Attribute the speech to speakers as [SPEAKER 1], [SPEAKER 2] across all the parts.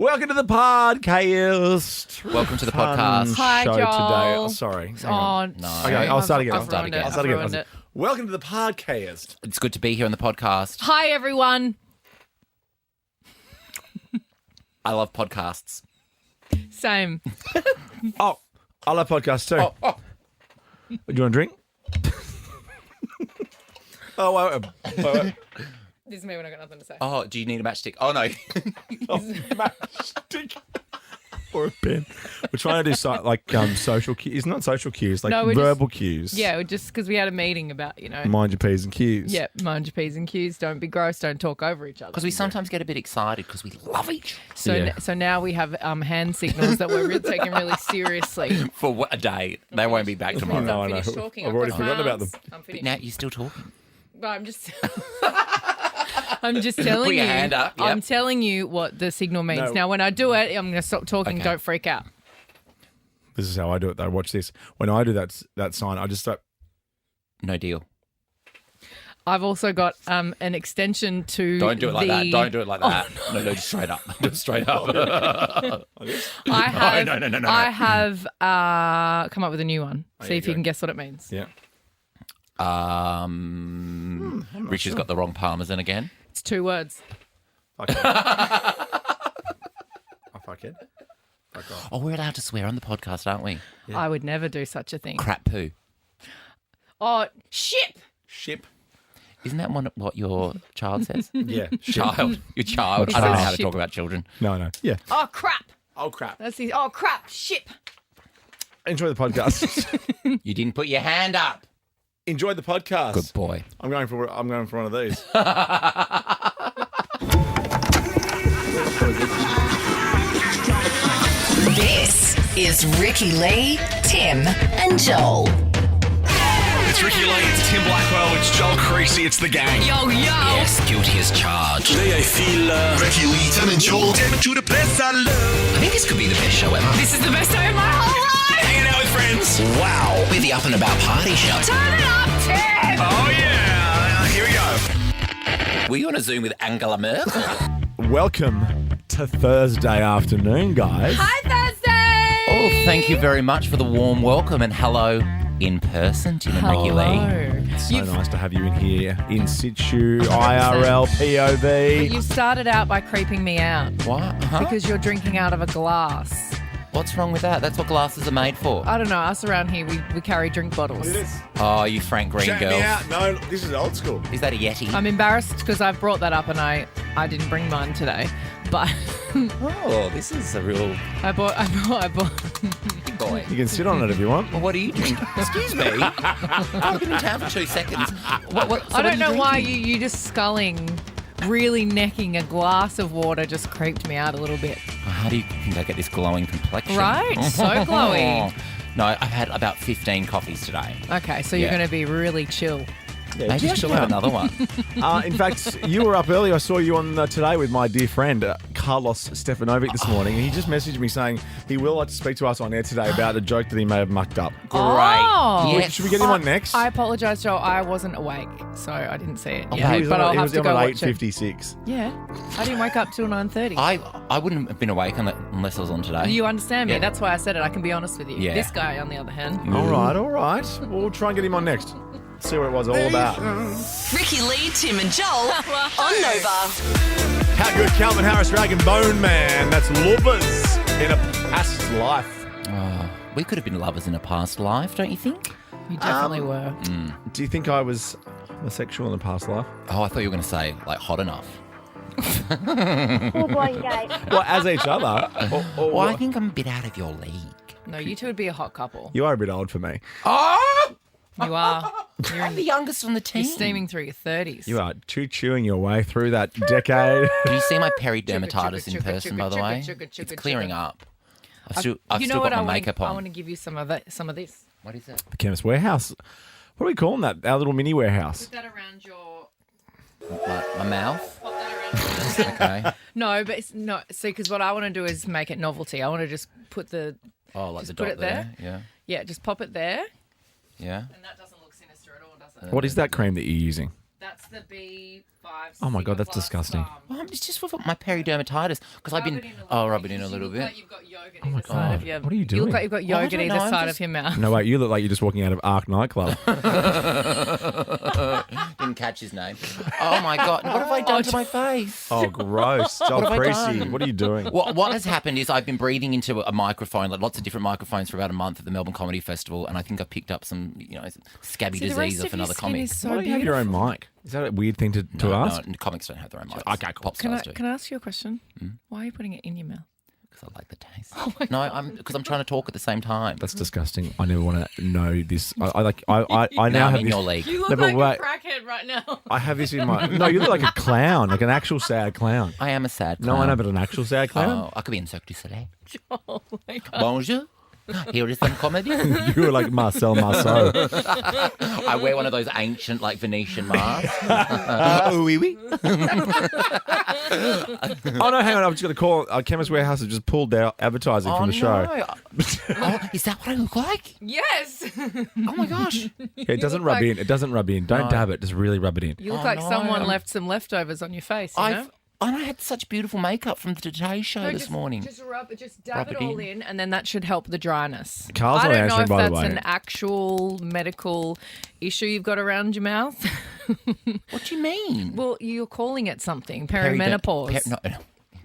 [SPEAKER 1] Welcome to the podcast.
[SPEAKER 2] Welcome to the podcast.
[SPEAKER 3] Hi,
[SPEAKER 1] show
[SPEAKER 3] Joel.
[SPEAKER 1] today. Oh, sorry. Hang on.
[SPEAKER 2] No.
[SPEAKER 1] Okay, I'll start again.
[SPEAKER 3] I've ruined it.
[SPEAKER 1] Welcome to the podcast.
[SPEAKER 2] It's good to be here on the podcast.
[SPEAKER 3] Hi, everyone.
[SPEAKER 2] I love podcasts.
[SPEAKER 3] Same.
[SPEAKER 1] Oh, I love podcasts too.
[SPEAKER 2] Oh.
[SPEAKER 1] Do you want a drink? Oh, wait.
[SPEAKER 3] This is me when I got nothing to say.
[SPEAKER 2] Oh, do you need a matchstick? Oh, no.
[SPEAKER 1] Matchstick. Or a pen. We're trying to do social cues. Not social cues,
[SPEAKER 3] No, we're
[SPEAKER 1] verbal cues.
[SPEAKER 3] Yeah, just because we had a meeting about,
[SPEAKER 1] Mind your P's and Q's.
[SPEAKER 3] Yeah, mind your P's and Q's. Don't be gross. Don't talk over each other.
[SPEAKER 2] Because we sometimes get a bit excited because we love each
[SPEAKER 3] So now we have hand signals that we're taking really seriously.
[SPEAKER 2] other. For a day. They won't be back tomorrow.
[SPEAKER 1] No, I know.
[SPEAKER 3] Finished talking.
[SPEAKER 1] I've already forgotten about them.
[SPEAKER 3] I'm
[SPEAKER 2] But
[SPEAKER 3] finished.
[SPEAKER 2] now you're still talking.
[SPEAKER 3] But I'm just telling
[SPEAKER 2] Put
[SPEAKER 3] you.
[SPEAKER 2] your hand up, yep.
[SPEAKER 3] I'm telling you what the signal means.
[SPEAKER 1] No.
[SPEAKER 3] Now, when I do it, I'm going to stop talking.
[SPEAKER 2] Okay.
[SPEAKER 3] Don't freak out.
[SPEAKER 1] This is how I do it, though. Watch this. When I do that sign, I just start.
[SPEAKER 2] No deal.
[SPEAKER 3] I've also got an extension to.
[SPEAKER 2] Don't do it like that. Don't do it like that.
[SPEAKER 3] Oh,
[SPEAKER 2] No, just straight up. Just straight up.
[SPEAKER 3] I have.
[SPEAKER 2] No.
[SPEAKER 3] I have come up with a new one. See if you
[SPEAKER 1] go.
[SPEAKER 3] can guess what it means.
[SPEAKER 1] Yeah.
[SPEAKER 2] Richard's got the wrong parmesan again.
[SPEAKER 3] It's 2 words.
[SPEAKER 1] Fuck it. Oh, fuck it. Fuck off.
[SPEAKER 2] Oh, we're allowed to swear on the podcast, aren't we?
[SPEAKER 1] Yeah.
[SPEAKER 3] I would never do such a thing.
[SPEAKER 2] Crap poo.
[SPEAKER 3] Oh, ship.
[SPEAKER 1] Ship.
[SPEAKER 2] Isn't that what your child says?
[SPEAKER 1] Yeah. Ship.
[SPEAKER 2] Child. Your child. I don't know how to talk about children.
[SPEAKER 1] No. Yeah.
[SPEAKER 3] Oh, crap.
[SPEAKER 1] Oh, crap.
[SPEAKER 3] That's the. Oh, crap. Ship.
[SPEAKER 1] Enjoy the podcast.
[SPEAKER 2] You didn't put your hand up.
[SPEAKER 1] Enjoy the podcast.
[SPEAKER 2] Good boy.
[SPEAKER 1] I'm going for one of these.
[SPEAKER 4] This is Ricky Lee, Tim, and Joel.
[SPEAKER 5] It's Ricky Lee, it's Tim Blackwell, it's Joel Creasy, it's the gang.
[SPEAKER 3] Yo.
[SPEAKER 2] Yes, guilty as charged.
[SPEAKER 5] Today I feel Ricky Lee, Tim and Joel. Take me to the place I love.
[SPEAKER 2] I think this could be the best show ever.
[SPEAKER 3] This is the best day of my whole life.
[SPEAKER 5] Hanging out with friends.
[SPEAKER 2] Wow. We're the up and about party show.
[SPEAKER 3] Turn it up, Tim.
[SPEAKER 5] Oh yeah, here we go.
[SPEAKER 2] Were you on a Zoom with Angela Merkel?
[SPEAKER 1] Welcome to Thursday afternoon, guys.
[SPEAKER 3] Hi, Thursday.
[SPEAKER 2] Oh, thank you very much for the warm welcome and hello in person, Tim and Ricky Lee.
[SPEAKER 1] So nice to have you in here, in situ, IRL, POV.
[SPEAKER 3] You started out by creeping me out
[SPEAKER 2] What?
[SPEAKER 3] because you're drinking out of a glass.
[SPEAKER 2] What's wrong with that? That's what glasses are made for.
[SPEAKER 3] I don't know. Us around here, we carry drink bottles.
[SPEAKER 1] Look at this.
[SPEAKER 2] Oh, you Frank Green
[SPEAKER 1] Check
[SPEAKER 2] girl.
[SPEAKER 1] me out. No, this is old school.
[SPEAKER 2] Is that a Yeti?
[SPEAKER 3] I'm embarrassed because I've brought that up and I didn't bring mine today. But
[SPEAKER 2] Oh, this is a real
[SPEAKER 3] I bought.
[SPEAKER 2] big boy.
[SPEAKER 1] You can sit on it if you want.
[SPEAKER 2] Well, what are you drinking? Excuse me. I've been in town for 2 seconds.
[SPEAKER 3] I don't know why you just sculling, really necking a glass of water just creeped me out a little bit.
[SPEAKER 2] How do you think I get this glowing complexion?
[SPEAKER 3] Right? So glowy.
[SPEAKER 2] No, I've had about 15 coffees today.
[SPEAKER 3] Okay, so you're
[SPEAKER 2] Yeah.
[SPEAKER 3] going to be really chill.
[SPEAKER 1] Yeah,
[SPEAKER 2] Maybe I
[SPEAKER 1] just
[SPEAKER 2] should
[SPEAKER 1] chill
[SPEAKER 2] have
[SPEAKER 1] out.
[SPEAKER 2] another one.
[SPEAKER 1] In fact, you were up early. I saw you on today with my dear friend, Carlos Stefanovic, this morning. And he just messaged me saying he will like to speak to us on air today about a joke that he may have mucked up.
[SPEAKER 2] Great.
[SPEAKER 3] Oh.
[SPEAKER 2] Yes.
[SPEAKER 1] Should we get him on next?
[SPEAKER 3] I apologise, Joel. I wasn't awake, so I didn't see it.
[SPEAKER 2] Okay,
[SPEAKER 3] yet,
[SPEAKER 1] He was
[SPEAKER 3] but
[SPEAKER 1] on,
[SPEAKER 3] I'll
[SPEAKER 1] he
[SPEAKER 3] have
[SPEAKER 1] was
[SPEAKER 3] to
[SPEAKER 1] on
[SPEAKER 3] go
[SPEAKER 1] at
[SPEAKER 3] watch it.
[SPEAKER 1] 8:56.
[SPEAKER 3] Yeah, I didn't wake up till 9:30.
[SPEAKER 2] I wouldn't have been awake unless I was on today.
[SPEAKER 3] You understand me?
[SPEAKER 2] Yeah.
[SPEAKER 3] That's why I said it. I can be honest with you.
[SPEAKER 2] Yeah.
[SPEAKER 3] This guy, on the other hand,
[SPEAKER 1] All right. We'll try and get him on next. See what it was all about.
[SPEAKER 4] Ricky Lee, Tim, and Joel on Nova.
[SPEAKER 1] How good, Calvin Harris, Dragon Bone Man. That's Lovers in a Past Life.
[SPEAKER 2] Oh, we could have been lovers in a past life, don't you think?
[SPEAKER 3] you definitely were.
[SPEAKER 1] Do you think I was homosexual in a past life?
[SPEAKER 2] Oh, I thought you were going to say, like, hot enough.
[SPEAKER 1] Well, as each other.
[SPEAKER 2] Well, I think I'm a bit out of your league.
[SPEAKER 3] No, you two would be a hot couple.
[SPEAKER 1] You are a bit old for me.
[SPEAKER 2] Oh!
[SPEAKER 3] You are.
[SPEAKER 2] I'm the youngest on the team.
[SPEAKER 3] You're steaming through your 30s.
[SPEAKER 1] You are chewing your way through that decade.
[SPEAKER 2] Do you see my peridermatitis in
[SPEAKER 3] chugga,
[SPEAKER 2] person,
[SPEAKER 3] chugga,
[SPEAKER 2] by the way?
[SPEAKER 3] chugga, chugga,
[SPEAKER 2] It's clearing
[SPEAKER 3] chugga.
[SPEAKER 2] up. I've still
[SPEAKER 3] you know
[SPEAKER 2] got
[SPEAKER 3] what?
[SPEAKER 2] my
[SPEAKER 3] I wanna-
[SPEAKER 2] makeup on.
[SPEAKER 3] I want to give you some of that. Some of this.
[SPEAKER 2] What is it?
[SPEAKER 1] The Chemist Warehouse. What are we calling that? Our little mini warehouse.
[SPEAKER 3] Put that around your.
[SPEAKER 2] My mouth?
[SPEAKER 3] Pop that around.
[SPEAKER 2] Okay.
[SPEAKER 3] No, but it's not. See, because what I want to do is make it novelty. I want to just put the.
[SPEAKER 2] Oh, like
[SPEAKER 3] Just
[SPEAKER 2] the
[SPEAKER 3] put
[SPEAKER 2] dot
[SPEAKER 3] it there?
[SPEAKER 2] Yeah.
[SPEAKER 3] Yeah, just pop it there,
[SPEAKER 2] Yeah.
[SPEAKER 3] and that doesn't look sinister at all, does it?
[SPEAKER 1] What is that cream that you're using?
[SPEAKER 3] That's the
[SPEAKER 1] Oh my God, that's disgusting.
[SPEAKER 2] Well, it's just for my peridermatitis because I've been rub it in a little bit.
[SPEAKER 3] You've got yogurt either side of your.
[SPEAKER 1] What are you
[SPEAKER 3] You
[SPEAKER 1] doing?
[SPEAKER 3] look like you've got yogurt
[SPEAKER 2] don't
[SPEAKER 3] either
[SPEAKER 2] know, I'm
[SPEAKER 3] side
[SPEAKER 2] just-
[SPEAKER 3] of your mouth.
[SPEAKER 1] No, wait, you look like you're just walking out of Aaaand nightclub.
[SPEAKER 2] Didn't catch his name. Oh my God, what have I done to my face?
[SPEAKER 1] Oh, gross. Joel
[SPEAKER 2] What have I
[SPEAKER 1] Creasy,
[SPEAKER 2] done?
[SPEAKER 1] what are you doing?
[SPEAKER 2] What has happened is I've been breathing into a microphone, like lots of different microphones for about a month at the Melbourne Comedy Festival, and I think I picked up some, scabby
[SPEAKER 3] See, the rest
[SPEAKER 2] disease
[SPEAKER 3] of
[SPEAKER 2] off
[SPEAKER 3] your
[SPEAKER 2] another
[SPEAKER 3] skin
[SPEAKER 2] comic.
[SPEAKER 3] is so
[SPEAKER 1] Why don't you have your own mic? Is that a weird thing to ask?
[SPEAKER 2] No, comics don't have their own mics.
[SPEAKER 1] Okay, cool.
[SPEAKER 2] Pop
[SPEAKER 3] Can
[SPEAKER 2] stars do.
[SPEAKER 3] I ask you a question? Why are you putting it in your mouth?
[SPEAKER 2] Because I like the taste. No, because I'm trying to talk at the same time.
[SPEAKER 1] That's disgusting. I never want to know this. I now
[SPEAKER 2] now I'm
[SPEAKER 1] have
[SPEAKER 2] in
[SPEAKER 1] this.
[SPEAKER 2] your league.
[SPEAKER 3] You look
[SPEAKER 1] No, but
[SPEAKER 3] like
[SPEAKER 1] wait.
[SPEAKER 3] a crackhead right now.
[SPEAKER 1] I have this in my. No, you look like a clown, like an actual sad clown.
[SPEAKER 2] I am a sad
[SPEAKER 1] No, I
[SPEAKER 2] clown.
[SPEAKER 1] know, but an actual sad clown.
[SPEAKER 2] Oh, I could be in Cirque du Soleil.
[SPEAKER 3] Oh my God.
[SPEAKER 2] Bonjour. Here is some comedy.
[SPEAKER 1] You were like Marcel Marceau.
[SPEAKER 2] I wear one of those ancient, Venetian masks.
[SPEAKER 1] Oui, oui. Oh no, hang on! I've just got to call. Chemist Warehouse has just pulled out advertising from the show.
[SPEAKER 2] No. Is that what I look like?
[SPEAKER 3] Yes.
[SPEAKER 2] Oh my gosh.
[SPEAKER 1] Yeah, it doesn't
[SPEAKER 3] look
[SPEAKER 1] rub
[SPEAKER 3] like-
[SPEAKER 1] in. It doesn't rub in. Don't dab it. Just really rub it in.
[SPEAKER 3] You look
[SPEAKER 2] Oh,
[SPEAKER 3] like
[SPEAKER 2] no.
[SPEAKER 3] someone left some leftovers on your face. You know?
[SPEAKER 2] I had such beautiful makeup from the Today Show this morning.
[SPEAKER 3] Just dab
[SPEAKER 2] Rub
[SPEAKER 3] it
[SPEAKER 2] it
[SPEAKER 3] all
[SPEAKER 2] in.
[SPEAKER 3] in, and then that should help the dryness.
[SPEAKER 1] Carl's
[SPEAKER 3] I
[SPEAKER 1] not
[SPEAKER 3] don't know
[SPEAKER 1] answering,
[SPEAKER 3] if
[SPEAKER 1] by the
[SPEAKER 3] that's
[SPEAKER 1] way.
[SPEAKER 3] an actual medical issue you've got around your mouth.
[SPEAKER 2] What do you mean?
[SPEAKER 3] Well, you're calling it something. Perimenopause.
[SPEAKER 2] No,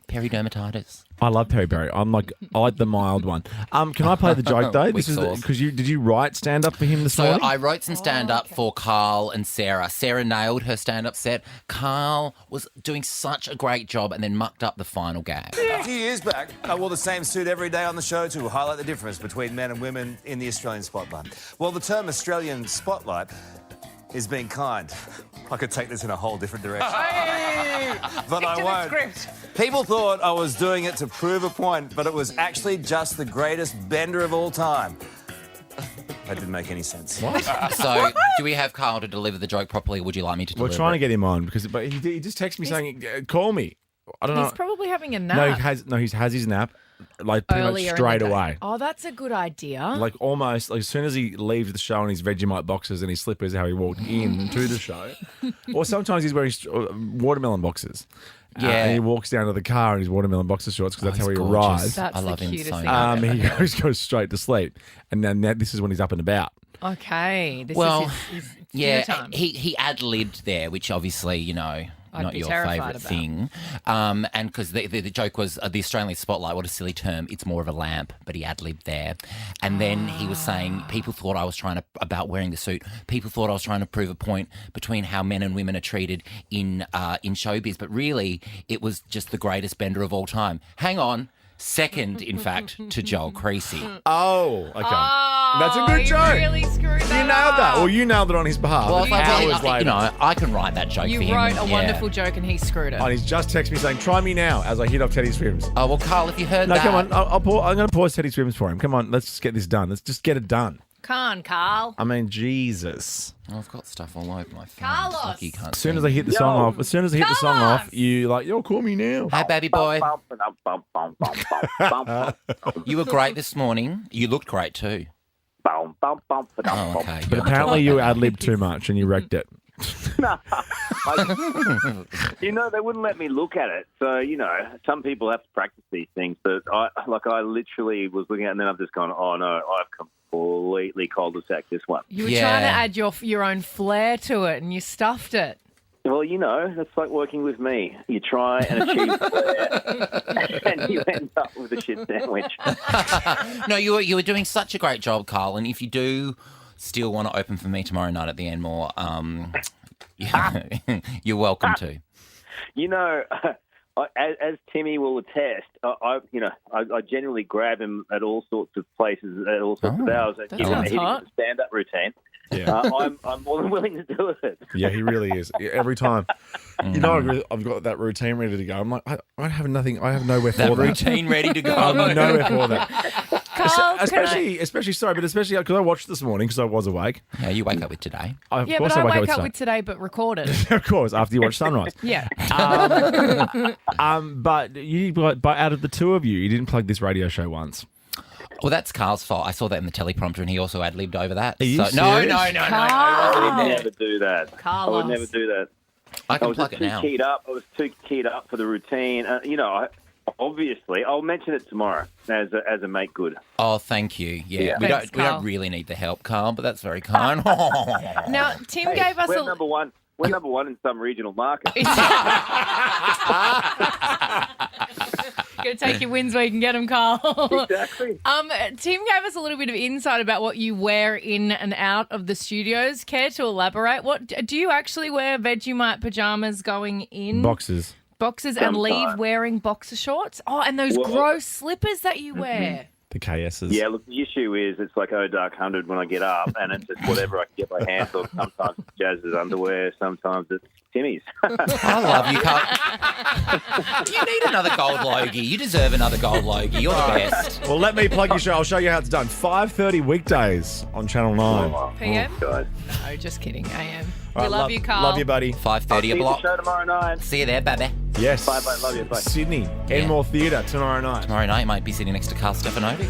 [SPEAKER 2] peridermatitis.
[SPEAKER 1] I love Peri Peri. I like the mild one. Can I play the joke though?
[SPEAKER 2] Weak sauce.
[SPEAKER 1] Because did you write stand up for him this
[SPEAKER 2] So
[SPEAKER 1] morning?
[SPEAKER 2] I wrote some stand-up for Carl and Sarah. Sarah nailed her stand-up set. Carl was doing such a great job and then mucked up the final gag.
[SPEAKER 6] A few years back, I wore the same suit every day on the show to highlight the difference between men and women in the Australian spotlight. Well, the term Australian spotlight is being kind. I could take this in a whole different direction. But I won't. People thought I was doing it to prove a point, but it was actually just the greatest bender of all time. That didn't make any sense.
[SPEAKER 2] So do we have Carl to deliver the joke properly or would you like me to deliver
[SPEAKER 1] We're trying to
[SPEAKER 2] it?
[SPEAKER 1] get him on but he just texted me saying, "Call me." I don't know.
[SPEAKER 3] He's probably having a nap.
[SPEAKER 1] No, he has his nap like pretty
[SPEAKER 3] earlier
[SPEAKER 1] much
[SPEAKER 3] in the
[SPEAKER 1] straight
[SPEAKER 3] day.
[SPEAKER 1] away.
[SPEAKER 3] Oh, that's a good idea.
[SPEAKER 1] Like almost like as soon as he leaves the show in his Vegemite boxers and his slippers, how he walked in to the show. Or sometimes he's wearing watermelon boxers.
[SPEAKER 2] Yeah.
[SPEAKER 1] And he walks down to the car in his watermelon boxer shorts because that's
[SPEAKER 2] he's
[SPEAKER 1] how he
[SPEAKER 2] gorgeous.
[SPEAKER 1] arrives.
[SPEAKER 3] That's
[SPEAKER 2] I love
[SPEAKER 3] the
[SPEAKER 2] him
[SPEAKER 3] cutest
[SPEAKER 2] so
[SPEAKER 3] thing
[SPEAKER 2] much.
[SPEAKER 3] I've ever
[SPEAKER 1] He
[SPEAKER 3] heard.
[SPEAKER 1] goes straight to sleep. And then this is when he's up and about.
[SPEAKER 3] Okay. This
[SPEAKER 2] Well,
[SPEAKER 3] is his
[SPEAKER 2] yeah,
[SPEAKER 3] time.
[SPEAKER 2] he ad-libbed there, which obviously, not
[SPEAKER 3] be
[SPEAKER 2] your
[SPEAKER 3] terrified
[SPEAKER 2] favourite
[SPEAKER 3] about.
[SPEAKER 2] thing. And because the joke was the Australian spotlight, what a silly term. It's more of a lamp, but he ad-libbed there. And then he was saying people thought I was about wearing the suit. People thought I was trying to prove a point between how men and women are treated in showbiz. But really, it was just the greatest bender of all time. Hang on. Second, in fact, to Joel Creasy.
[SPEAKER 1] Oh, okay. That's a good
[SPEAKER 3] you
[SPEAKER 1] joke.
[SPEAKER 3] Really screwed that
[SPEAKER 1] You nailed that.
[SPEAKER 3] up.
[SPEAKER 1] Well, you nailed it on his behalf.
[SPEAKER 2] Well, if I
[SPEAKER 1] hours later.
[SPEAKER 2] I can write that joke
[SPEAKER 3] You
[SPEAKER 2] for him.
[SPEAKER 3] wrote a
[SPEAKER 2] yeah.
[SPEAKER 3] wonderful joke and he screwed it.
[SPEAKER 1] And he's just texted me saying, "Try me now," as I hit off Teddy Swims.
[SPEAKER 2] Oh, well, Carl, if you heard
[SPEAKER 1] No,
[SPEAKER 2] that.
[SPEAKER 1] come on. I'm going to pause Teddy Swims for him. Come on, let's just get this done. Let's just get it done.
[SPEAKER 3] Can't, Carl.
[SPEAKER 1] I mean, Jesus.
[SPEAKER 2] Oh, I've got stuff all over my phone.
[SPEAKER 3] Carlos.
[SPEAKER 2] It's lucky you can't
[SPEAKER 1] As soon
[SPEAKER 2] see
[SPEAKER 1] as I
[SPEAKER 2] me.
[SPEAKER 1] hit the song off,
[SPEAKER 3] Carlos.
[SPEAKER 1] you like, "Yo, call me now."
[SPEAKER 2] Hi, baby boy. You were great this morning. You looked great too. Oh, okay.
[SPEAKER 1] But apparently you ad-libbed too much and you wrecked it.
[SPEAKER 7] They wouldn't let me look at it. So, some people have to practice these things. But I literally was looking at it and then I've just gone, oh, no, I've completely cul-de-sac this one.
[SPEAKER 3] You were
[SPEAKER 2] Yeah.
[SPEAKER 3] trying to add your own flair to it and you stuffed it.
[SPEAKER 7] Well, that's like working with me. You try and achieve flair and you end up with a shit sandwich.
[SPEAKER 2] No, you were doing such a great job, Carl. And if you do still want to open for me tomorrow night at the Enmore, you're welcome to.
[SPEAKER 7] As Timmy will attest, I generally grab him at all sorts of places, at all sorts of hours, and
[SPEAKER 3] that
[SPEAKER 7] give him a
[SPEAKER 3] sounds
[SPEAKER 7] hit
[SPEAKER 3] hot.
[SPEAKER 7] in the stand-up routine.
[SPEAKER 1] Yeah.
[SPEAKER 7] I'm more than willing to do it.
[SPEAKER 1] Yeah, he really is. Every time. I've got that routine ready to go. I'm like, I have nothing. I have nowhere for
[SPEAKER 2] That
[SPEAKER 1] that.
[SPEAKER 2] routine ready to go.
[SPEAKER 1] I'm nowhere for that.
[SPEAKER 3] Carl,
[SPEAKER 1] Especially because I watched this morning because I was awake.
[SPEAKER 2] Yeah, you wake up with today.
[SPEAKER 1] Of
[SPEAKER 3] Yeah,
[SPEAKER 1] course
[SPEAKER 3] but I
[SPEAKER 1] wake
[SPEAKER 3] wake up
[SPEAKER 1] today.
[SPEAKER 3] with today but recorded.
[SPEAKER 1] Of course, after you watch Sunrise.
[SPEAKER 3] Yeah.
[SPEAKER 1] But out of the two of you didn't plug this radio show once.
[SPEAKER 2] Well, that's Carl's fault. I saw that in the teleprompter, and he also ad-libbed over that.
[SPEAKER 1] Are you
[SPEAKER 2] No,
[SPEAKER 1] serious?
[SPEAKER 2] no.
[SPEAKER 7] I would
[SPEAKER 3] Carl.
[SPEAKER 7] never do that.
[SPEAKER 3] Carlos.
[SPEAKER 7] I would never do that.
[SPEAKER 2] I
[SPEAKER 7] I
[SPEAKER 2] can
[SPEAKER 7] was
[SPEAKER 2] plug
[SPEAKER 7] just
[SPEAKER 2] it
[SPEAKER 7] too
[SPEAKER 2] now.
[SPEAKER 7] keyed up. I was too keyed up for the routine. Obviously, I'll mention it tomorrow as a make good.
[SPEAKER 2] Oh, thank you. Yeah, we
[SPEAKER 3] Thanks,
[SPEAKER 2] don't
[SPEAKER 3] Carl.
[SPEAKER 2] really need the help, Carl, but that's very kind.
[SPEAKER 3] Now, Tim gave us
[SPEAKER 7] We're
[SPEAKER 3] a...
[SPEAKER 7] number one. We're number one in some regional markets.
[SPEAKER 3] Going to take your wins where you can get them, Carl.
[SPEAKER 7] Exactly.
[SPEAKER 3] Tim gave us a little bit of insight about what you wear in and out of the studios. Care to elaborate? What do you actually wear? Vegemite pajamas going in
[SPEAKER 1] Boxes.
[SPEAKER 3] boxes and leave wearing boxer shorts? Oh, and those gross slippers that you wear.
[SPEAKER 1] The KSs.
[SPEAKER 7] Yeah, look, the issue is it's like Dark 100 when I get up, and it's just whatever I can get my hands on. Sometimes it's Jazz's underwear, sometimes it's Timmy's.
[SPEAKER 2] I love you, Carl. You need another gold logie. You deserve another gold logie. You're the best.
[SPEAKER 1] Well, let me plug your show. I'll show you how it's done. 5:30 weekdays on Channel 9.
[SPEAKER 3] PM?
[SPEAKER 7] Guys.
[SPEAKER 3] No, just kidding. AM.
[SPEAKER 1] All
[SPEAKER 3] We
[SPEAKER 1] right,
[SPEAKER 3] love you, Carl.
[SPEAKER 1] Love you, buddy.
[SPEAKER 2] 5:30 a
[SPEAKER 7] See
[SPEAKER 2] block.
[SPEAKER 7] the show tomorrow night.
[SPEAKER 2] See you there, baby.
[SPEAKER 1] Yes.
[SPEAKER 7] Bye, love you, bye.
[SPEAKER 1] Sydney. Enmore Theatre tomorrow night.
[SPEAKER 2] Tomorrow night, might be sitting next to Carl Stefanovic.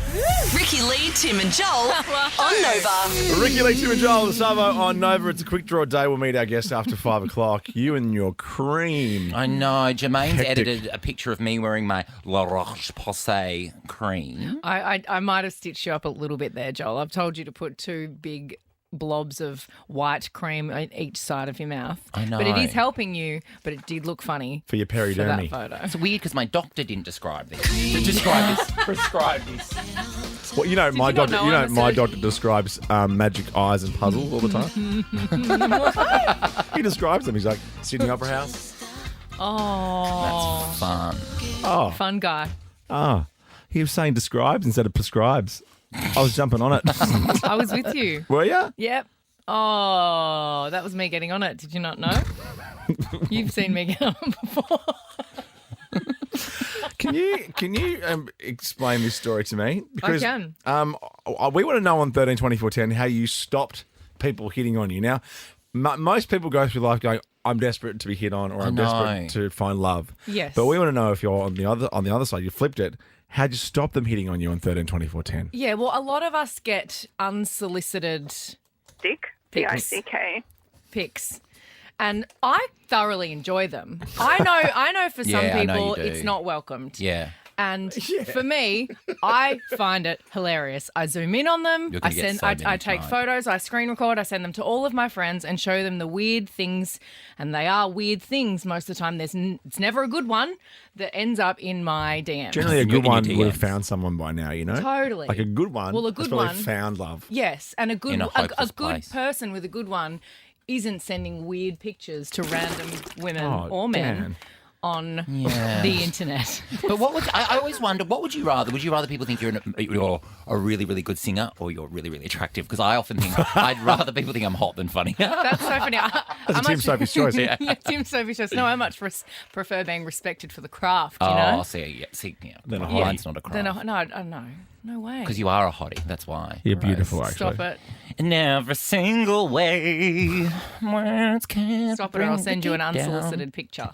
[SPEAKER 4] Ricky Lee, Tim and Joel on Nova.
[SPEAKER 1] Ricky Lee, Tim and Joel, the Savo on Nova. It's a quick draw day. We'll meet our guests after 5 o'clock. You and your cream.
[SPEAKER 2] I know. Jermaine's
[SPEAKER 1] Hectic.
[SPEAKER 2] edited a picture of me wearing my La Roche-Posay cream.
[SPEAKER 3] I might have stitched you up a little bit there, Joel. I've told you to put 2 big blobs of white cream on each side of your mouth.
[SPEAKER 2] I know.
[SPEAKER 3] But it is helping you, but it did look funny
[SPEAKER 1] For your
[SPEAKER 3] for that
[SPEAKER 1] peridermy.
[SPEAKER 3] photo.
[SPEAKER 2] It's weird because my doctor didn't describe this. Prescribe this.
[SPEAKER 1] Well, you know, my
[SPEAKER 3] you not
[SPEAKER 1] doctor.
[SPEAKER 3] know
[SPEAKER 1] You know,
[SPEAKER 3] I'm a
[SPEAKER 1] my
[SPEAKER 3] surgeon?
[SPEAKER 1] doctor describes magic eyes and puzzles all the time. He describes them. He's like Sydney Opera House.
[SPEAKER 3] Oh,
[SPEAKER 2] That's fun.
[SPEAKER 1] Oh,
[SPEAKER 3] fun guy.
[SPEAKER 1] he was saying describes instead of prescribes. I was jumping on it.
[SPEAKER 3] I was with you.
[SPEAKER 1] Were you?
[SPEAKER 3] Yep. Oh, that was me getting on it. Did you not know? You've seen me get on it before.
[SPEAKER 1] Can you explain this story to me? Because,
[SPEAKER 3] can.
[SPEAKER 1] We want to know on 13 24 10 how you stopped people hitting on you. Now, most people go through life going, "I'm desperate to be hit on," or "I'm
[SPEAKER 2] know.
[SPEAKER 1] desperate to find love."
[SPEAKER 3] Yes.
[SPEAKER 1] But we want to know if you're on the other side. You flipped it. How'd you stop them hitting on you on 13 24 10?
[SPEAKER 3] Yeah, well, a lot of us get unsolicited
[SPEAKER 8] Dick,
[SPEAKER 3] Pics.
[SPEAKER 8] D-I-C-K.
[SPEAKER 3] pics. And I thoroughly enjoy them. I know for some
[SPEAKER 2] Yeah, I know you
[SPEAKER 3] people
[SPEAKER 2] do.
[SPEAKER 3] it's not welcomed.
[SPEAKER 2] Yeah.
[SPEAKER 3] And for me, I find it hilarious. I zoom in on them.
[SPEAKER 2] You're gonna get so many
[SPEAKER 3] I take
[SPEAKER 2] tonight.
[SPEAKER 3] photos. I screen record. I send them to all of my friends and show them the weird things. And they are weird things most of the time. It's never a good one that ends up in my DM.
[SPEAKER 1] Generally, a
[SPEAKER 2] In
[SPEAKER 1] good
[SPEAKER 2] your
[SPEAKER 1] one
[SPEAKER 2] DMs.
[SPEAKER 1] would have found someone by now, you know?
[SPEAKER 3] Totally.
[SPEAKER 1] Like a good one.
[SPEAKER 3] Well, a good
[SPEAKER 1] has probably
[SPEAKER 3] one-
[SPEAKER 1] found love.
[SPEAKER 3] Yes, and a
[SPEAKER 2] In
[SPEAKER 3] good
[SPEAKER 2] a
[SPEAKER 3] a
[SPEAKER 2] hopeless
[SPEAKER 3] good
[SPEAKER 2] place.
[SPEAKER 3] person with a good one isn't sending weird pictures to random women
[SPEAKER 1] Oh,
[SPEAKER 3] or men
[SPEAKER 1] Dan.
[SPEAKER 3] on
[SPEAKER 2] Yeah.
[SPEAKER 3] the internet.
[SPEAKER 2] But what would I always wonder? What would you rather? Would you rather people think you're a really really good singer or you're really really attractive? Because I often think I'd rather people think I'm hot than funny.
[SPEAKER 3] That's so funny.
[SPEAKER 1] That's a Tim Sophie's choice.
[SPEAKER 3] Yeah, Tim Sophie's choice. No, I much prefer being respected for the craft, you
[SPEAKER 2] Oh,
[SPEAKER 3] know?
[SPEAKER 2] see,
[SPEAKER 1] Then a
[SPEAKER 2] yeah.
[SPEAKER 1] hottie.
[SPEAKER 2] Mine's not a
[SPEAKER 3] Then
[SPEAKER 2] craft.
[SPEAKER 3] no way.
[SPEAKER 2] Because you are a hottie. That's why.
[SPEAKER 1] You're beautiful, actually.
[SPEAKER 3] Stop it.
[SPEAKER 2] In every single way, words can't
[SPEAKER 3] Stop it or I'll
[SPEAKER 2] bring
[SPEAKER 3] send
[SPEAKER 2] the
[SPEAKER 3] you an
[SPEAKER 2] deep down.
[SPEAKER 3] unsolicited picture.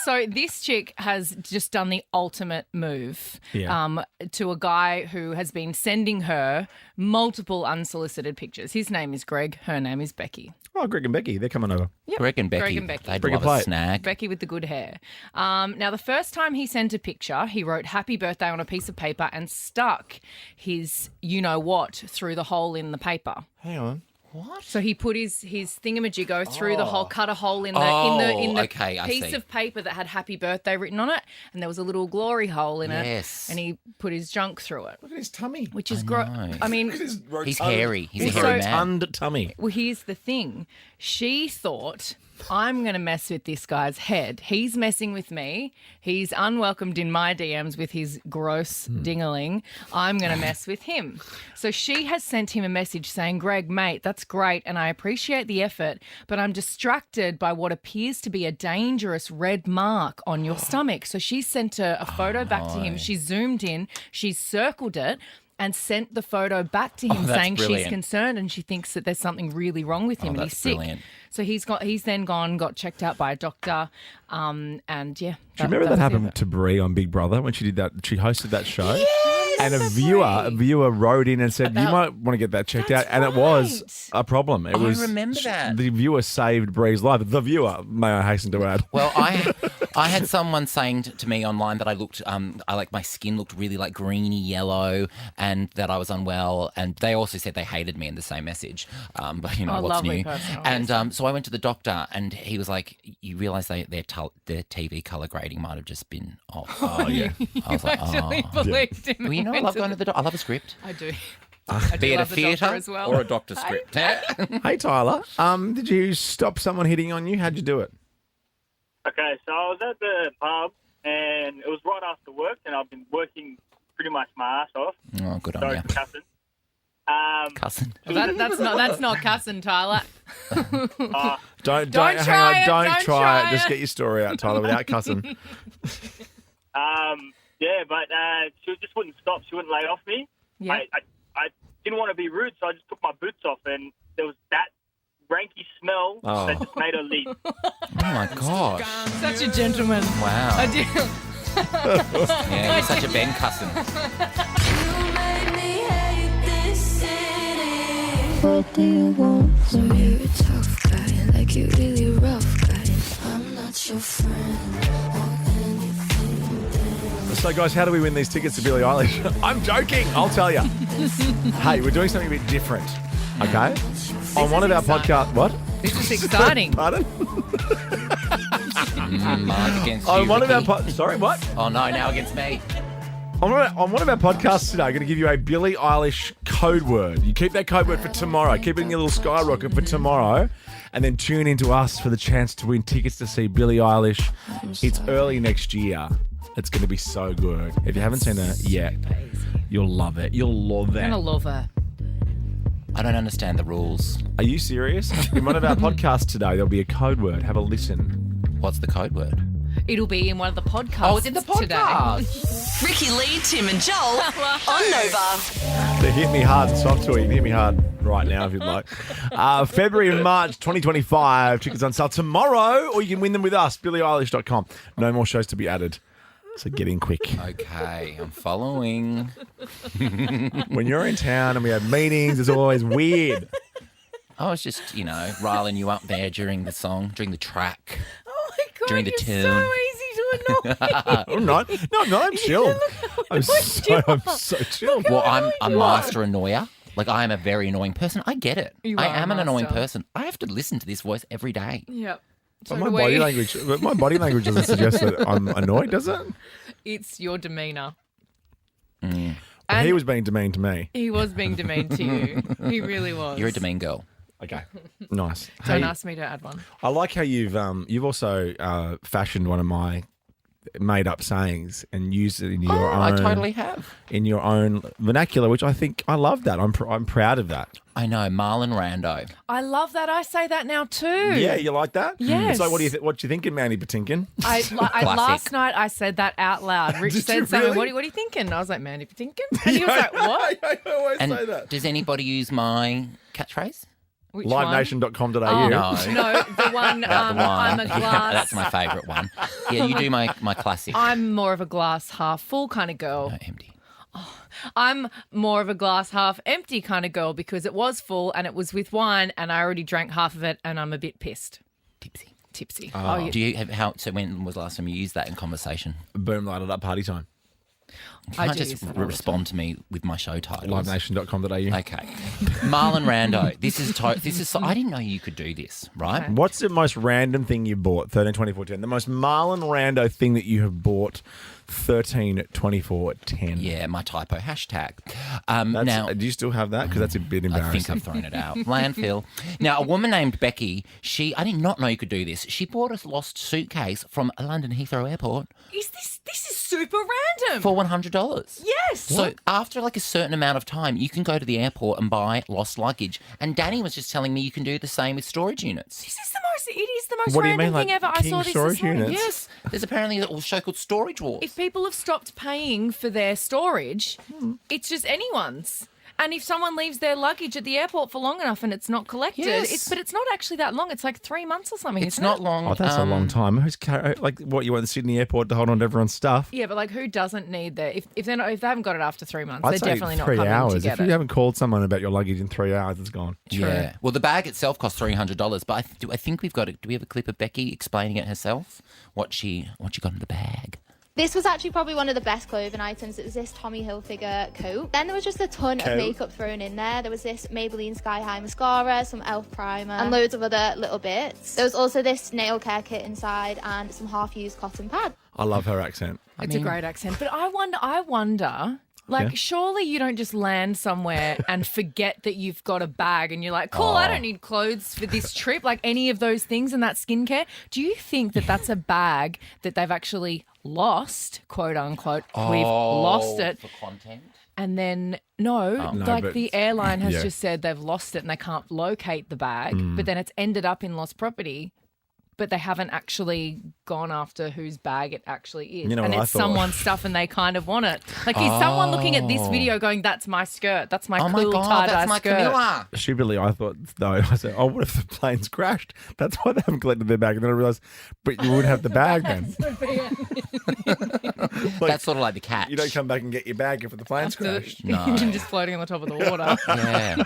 [SPEAKER 3] So this chick has just done the ultimate move
[SPEAKER 1] Yeah.
[SPEAKER 3] to a guy who has been sending her multiple unsolicited pictures. His name is Greg. Her name is Becky.
[SPEAKER 1] Oh, Greg and Becky, they're coming over.
[SPEAKER 2] Greg and Becky.
[SPEAKER 3] Greg and Becky.
[SPEAKER 2] They'd
[SPEAKER 1] Bring a
[SPEAKER 2] love a
[SPEAKER 1] plate.
[SPEAKER 2] snack.
[SPEAKER 3] Becky with the good hair. Now, the first time he sent a picture, he wrote happy birthday on a piece of paper and stuck his you-know-what through the hole in the paper.
[SPEAKER 1] Hang on.
[SPEAKER 3] So he put his thingamajiggo through the hole, cut a hole in the
[SPEAKER 2] okay, I
[SPEAKER 3] piece
[SPEAKER 2] see.
[SPEAKER 3] of paper that had happy birthday written on it, and there was a little glory hole in
[SPEAKER 2] Yes.
[SPEAKER 3] it, and he put his junk through it,
[SPEAKER 1] Look at his tummy.
[SPEAKER 3] which is gross.
[SPEAKER 2] know.
[SPEAKER 3] I mean,
[SPEAKER 2] He's hairy. He's a
[SPEAKER 3] So-
[SPEAKER 2] hairy man.
[SPEAKER 1] Under tummy.
[SPEAKER 3] well, here's the thing. She thought, I'm going to mess with this guy's head. He's messing with me. He's unwelcomed in my DMs with his gross dingaling. I'm going to mess with him. So she has sent him a message saying, Greg, mate, that's great and I appreciate the effort, but I'm distracted by what appears to be a dangerous red mark on your stomach. So she sent a photo back to him. She zoomed in. She's circled it. And sent the photo back to him
[SPEAKER 2] that's
[SPEAKER 3] saying she's
[SPEAKER 2] brilliant.
[SPEAKER 3] concerned and she thinks that there's something really wrong with him and he's
[SPEAKER 2] that's
[SPEAKER 3] sick.
[SPEAKER 2] brilliant.
[SPEAKER 3] So he's then got checked out by a doctor, and yeah.
[SPEAKER 1] Do you remember that happened to Brie on Big Brother when she did that? She hosted that show.
[SPEAKER 2] Yes!
[SPEAKER 1] And a viewer wrote in and said, you might want to get that checked out. And it was a problem. It was,
[SPEAKER 2] remember that.
[SPEAKER 1] The viewer saved Bree's life. The viewer, may I hasten to add.
[SPEAKER 2] Well, I had someone saying to me online that I looked, my skin looked really like greeny yellow, and that I was unwell. And they also said they hated me in the same message. But you know what's
[SPEAKER 3] lovely
[SPEAKER 2] new.
[SPEAKER 3] person,
[SPEAKER 2] And so I went to the doctor, and he was like, "You realise their TV colour grading might have just been off."
[SPEAKER 1] Oh yeah.
[SPEAKER 2] I was like,
[SPEAKER 3] Actually believed him.
[SPEAKER 2] Well, you know, I love going to the doctor. I love a script.
[SPEAKER 3] I do.
[SPEAKER 2] Be it a
[SPEAKER 3] love the doctor
[SPEAKER 2] theatre
[SPEAKER 3] as well.
[SPEAKER 2] or a doctor script.
[SPEAKER 1] Hey, Tyler. Did you stop someone hitting on you? How'd you do it?
[SPEAKER 8] Okay, so I was at the pub, and it was right after work, and I've been working pretty much my ass off.
[SPEAKER 2] Oh, good on
[SPEAKER 8] Sorry
[SPEAKER 2] you.
[SPEAKER 8] for cussing.
[SPEAKER 2] Cousin.
[SPEAKER 3] That's not cussing, Tyler.
[SPEAKER 1] Don't
[SPEAKER 3] Don't
[SPEAKER 1] hang
[SPEAKER 3] try
[SPEAKER 1] on.
[SPEAKER 3] it,
[SPEAKER 1] Don't
[SPEAKER 3] don't
[SPEAKER 1] try
[SPEAKER 3] try
[SPEAKER 1] it. Just
[SPEAKER 3] it.
[SPEAKER 1] get your story out, Tyler, without cussing.
[SPEAKER 8] Yeah, but she just wouldn't stop. She wouldn't lay off me.
[SPEAKER 3] Yeah.
[SPEAKER 8] I didn't want to be rude, so I just took my boots off, and there was that ranky smell that just made her leave.
[SPEAKER 2] Oh my gosh.
[SPEAKER 3] Such a gentleman.
[SPEAKER 2] Wow.
[SPEAKER 3] I do.
[SPEAKER 2] Yeah, you're such a Ben cousin.
[SPEAKER 9] What do you want? So you're a tough guy, like you really rough guy. I'm not your friend or anything.
[SPEAKER 1] So, guys, how do we win these tickets to Billie Eilish? I'm joking. I'll tell you. Hey, we're doing something a bit different, okay? On one of our podcasts... What?
[SPEAKER 3] This is exciting.
[SPEAKER 1] Pardon?
[SPEAKER 2] Mark against you,
[SPEAKER 1] On one of our...
[SPEAKER 2] Ricky.
[SPEAKER 1] Sorry, what?
[SPEAKER 2] Oh, no, now against me.
[SPEAKER 1] On one of our podcasts today, I'm going to give you a Billie Eilish code word. You keep that code word for tomorrow. Keep it in your little skyrocket for tomorrow. And then tune into us for the chance to win tickets to see Billie Eilish. It's early next year. It's going to be so good. If you haven't seen her yet, you'll love it. You'll love
[SPEAKER 3] I'm
[SPEAKER 1] it.
[SPEAKER 3] gonna love her.
[SPEAKER 2] I don't understand the rules.
[SPEAKER 1] Are you serious? In one of our podcasts today, there'll be a code word. Have a listen.
[SPEAKER 2] What's the code word?
[SPEAKER 3] It'll be in one of the podcasts.
[SPEAKER 2] Oh, it's in the podcast.
[SPEAKER 4] Ricky Lee, Tim and Joel on Nova.
[SPEAKER 1] The Hit Me Hard soft toy. You can hit me hard right now if you'd like. February and March 2025. Tickets on sale tomorrow, or you can win them with us. BillieEilish.com. No more shows to be added. So get in quick.
[SPEAKER 2] Okay, I'm following.
[SPEAKER 1] When you're in town and we have meetings, it's always weird.
[SPEAKER 2] I was just, riling you up there during the song, during the track.
[SPEAKER 3] Oh my god,
[SPEAKER 2] During the
[SPEAKER 3] you're
[SPEAKER 2] tune.
[SPEAKER 3] so easy to annoy.
[SPEAKER 1] I'm not. No, I'm not. I'm chill. I'm so chill.
[SPEAKER 2] Well, I'm a master annoyer. Like, I am a very annoying person. I get it.
[SPEAKER 3] You
[SPEAKER 2] I
[SPEAKER 3] are a
[SPEAKER 2] am an annoying
[SPEAKER 3] master.
[SPEAKER 2] person. I have to listen to this voice every day.
[SPEAKER 3] Yep.
[SPEAKER 1] But
[SPEAKER 3] So
[SPEAKER 1] my
[SPEAKER 3] do
[SPEAKER 1] body
[SPEAKER 3] we.
[SPEAKER 1] language doesn't suggest that I'm annoyed, does it?
[SPEAKER 3] It's your demeanour.
[SPEAKER 1] Well,
[SPEAKER 3] And
[SPEAKER 1] he was being demeaned to me.
[SPEAKER 3] he was being demeaned to you. He really was.
[SPEAKER 2] You're a demean girl.
[SPEAKER 1] Okay, nice.
[SPEAKER 3] Don't
[SPEAKER 1] Hey,
[SPEAKER 3] ask me to add one.
[SPEAKER 1] I like how you've also fashioned one of my made up sayings and used it in your own.
[SPEAKER 2] I totally have.
[SPEAKER 1] In your own vernacular, which I think I love that. I'm proud of that.
[SPEAKER 2] I know, Marlon Rando.
[SPEAKER 3] I love that. I say that now too.
[SPEAKER 1] Yeah, you like that?
[SPEAKER 3] Yes.
[SPEAKER 1] So what you thinking, Manny Patinkin?
[SPEAKER 3] Last night I said that out loud. Rich
[SPEAKER 1] Did
[SPEAKER 3] said
[SPEAKER 1] you
[SPEAKER 3] something.
[SPEAKER 1] really?
[SPEAKER 3] What are you thinking? I was like, Mandy Patinkin? And he was like, what?
[SPEAKER 1] I always
[SPEAKER 2] And
[SPEAKER 1] say that.
[SPEAKER 2] does anybody use my catchphrase?
[SPEAKER 3] Which one?
[SPEAKER 1] LiveNation.com.au.
[SPEAKER 3] Oh,
[SPEAKER 2] No.
[SPEAKER 3] no, the one,
[SPEAKER 2] The one.
[SPEAKER 3] I'm a
[SPEAKER 2] Yeah,
[SPEAKER 3] glass.
[SPEAKER 2] that's my favourite one. Yeah, you do my classic.
[SPEAKER 3] I'm more of a glass half full kind of girl.
[SPEAKER 2] No, empty.
[SPEAKER 3] I'm more of a glass half empty kind of girl because it was full and it was with wine and I already drank half of it and I'm a bit pissed. Tipsy. Oh, yeah.
[SPEAKER 2] Do you have so when was the last time you used that in conversation?
[SPEAKER 1] Boom, light it up, party time.
[SPEAKER 2] You
[SPEAKER 3] I
[SPEAKER 2] can't
[SPEAKER 3] do
[SPEAKER 2] just
[SPEAKER 3] use that all the
[SPEAKER 2] respond to me with my show titles.
[SPEAKER 1] LiveNation.com.au.
[SPEAKER 2] Okay. Marlon Rando. This is so, I didn't know you could do this, right?
[SPEAKER 1] What's the most random thing you bought? 13, 24, 10. The most Marlon Rando thing that you have bought? 13, 24, 10.
[SPEAKER 2] Yeah, my typo hashtag.
[SPEAKER 1] Now, do you still have that? Because that's a bit
[SPEAKER 2] I
[SPEAKER 1] embarrassing.
[SPEAKER 2] think I've thrown it out. Landfill. Now, a woman named Becky, I did not know you could do this. She bought a lost suitcase from London Heathrow Airport
[SPEAKER 3] This is super random.
[SPEAKER 2] for $100.
[SPEAKER 3] Yes.
[SPEAKER 2] So after like a certain amount of time, you can go to the airport and buy lost luggage. And Danny was just telling me you can do the same with storage units.
[SPEAKER 3] It is the most
[SPEAKER 1] What do you
[SPEAKER 3] random
[SPEAKER 1] mean,
[SPEAKER 3] thing
[SPEAKER 1] like
[SPEAKER 3] ever. I
[SPEAKER 1] king
[SPEAKER 3] saw this
[SPEAKER 1] storage
[SPEAKER 3] morning.
[SPEAKER 1] units?
[SPEAKER 2] Yes, there's apparently a little show called Storage Wars.
[SPEAKER 3] If people have stopped paying for their storage, it's just anyone's. And if someone leaves their luggage at the airport for long enough and it's not collected,
[SPEAKER 2] Yes.
[SPEAKER 3] but it's not actually that long. It's like 3 months or something.
[SPEAKER 2] It's
[SPEAKER 3] isn't
[SPEAKER 2] not
[SPEAKER 3] it?
[SPEAKER 2] long.
[SPEAKER 1] Oh, that's a long time. Who's like what you want the Sydney airport to hold on to everyone's stuff?
[SPEAKER 3] Yeah, but like who doesn't need that? If they haven't got it after 3 months,
[SPEAKER 1] I'd
[SPEAKER 3] they're
[SPEAKER 1] say
[SPEAKER 3] definitely not
[SPEAKER 1] 3
[SPEAKER 3] coming
[SPEAKER 1] hours.
[SPEAKER 3] to
[SPEAKER 1] If
[SPEAKER 3] get
[SPEAKER 1] you
[SPEAKER 3] it.
[SPEAKER 1] haven't called someone about your luggage in 3 hours, it's gone.
[SPEAKER 2] Yeah. Well, the bag itself costs $300, but I think we've got do we have a clip of Becky explaining it herself? What she got in the bag?
[SPEAKER 10] This was actually probably one of the best clothing items. It was this Tommy Hilfiger coat. Then there was just a ton of makeup thrown in there. There was this Maybelline Sky High mascara, some e.l.f. primer, and loads of other little bits. There was also this nail care kit inside and some half-used cotton pads.
[SPEAKER 1] I love her accent.
[SPEAKER 3] It's a great accent. But I wonder, like,
[SPEAKER 1] Yeah.
[SPEAKER 3] surely you don't just land somewhere and forget that you've got a bag and you're like, cool, I don't need clothes for this trip, like any of those things and that skincare. Do you think that that's a bag that they've actually lost, quote unquote? We've lost it.
[SPEAKER 2] For content?
[SPEAKER 3] And then, no,
[SPEAKER 1] No,
[SPEAKER 3] like
[SPEAKER 1] but-
[SPEAKER 3] the airline has
[SPEAKER 1] yeah.
[SPEAKER 3] just said they've lost it and they can't locate the bag, but then it's ended up in lost property. But they haven't actually gone after whose bag it actually is.
[SPEAKER 1] You know
[SPEAKER 3] and
[SPEAKER 1] what I
[SPEAKER 3] it's
[SPEAKER 1] thought?
[SPEAKER 3] someone's stuff and they kind of want it. Like, is someone looking at this video going, that's my skirt. That's my
[SPEAKER 2] Oh my
[SPEAKER 3] cool
[SPEAKER 2] God,
[SPEAKER 3] tie-dye
[SPEAKER 2] that's my
[SPEAKER 3] skirt.
[SPEAKER 2] Camilla.
[SPEAKER 1] Stupidly, I thought, though, I said, oh, what if the plane's crashed? That's why they haven't collected their bag. And then I realised, but you would have the bag then.
[SPEAKER 2] That's sort of like the catch.
[SPEAKER 1] You don't come back and get your bag if the plane's crashed.
[SPEAKER 2] No.
[SPEAKER 3] Engine just floating on the top of the water.
[SPEAKER 2] Yeah.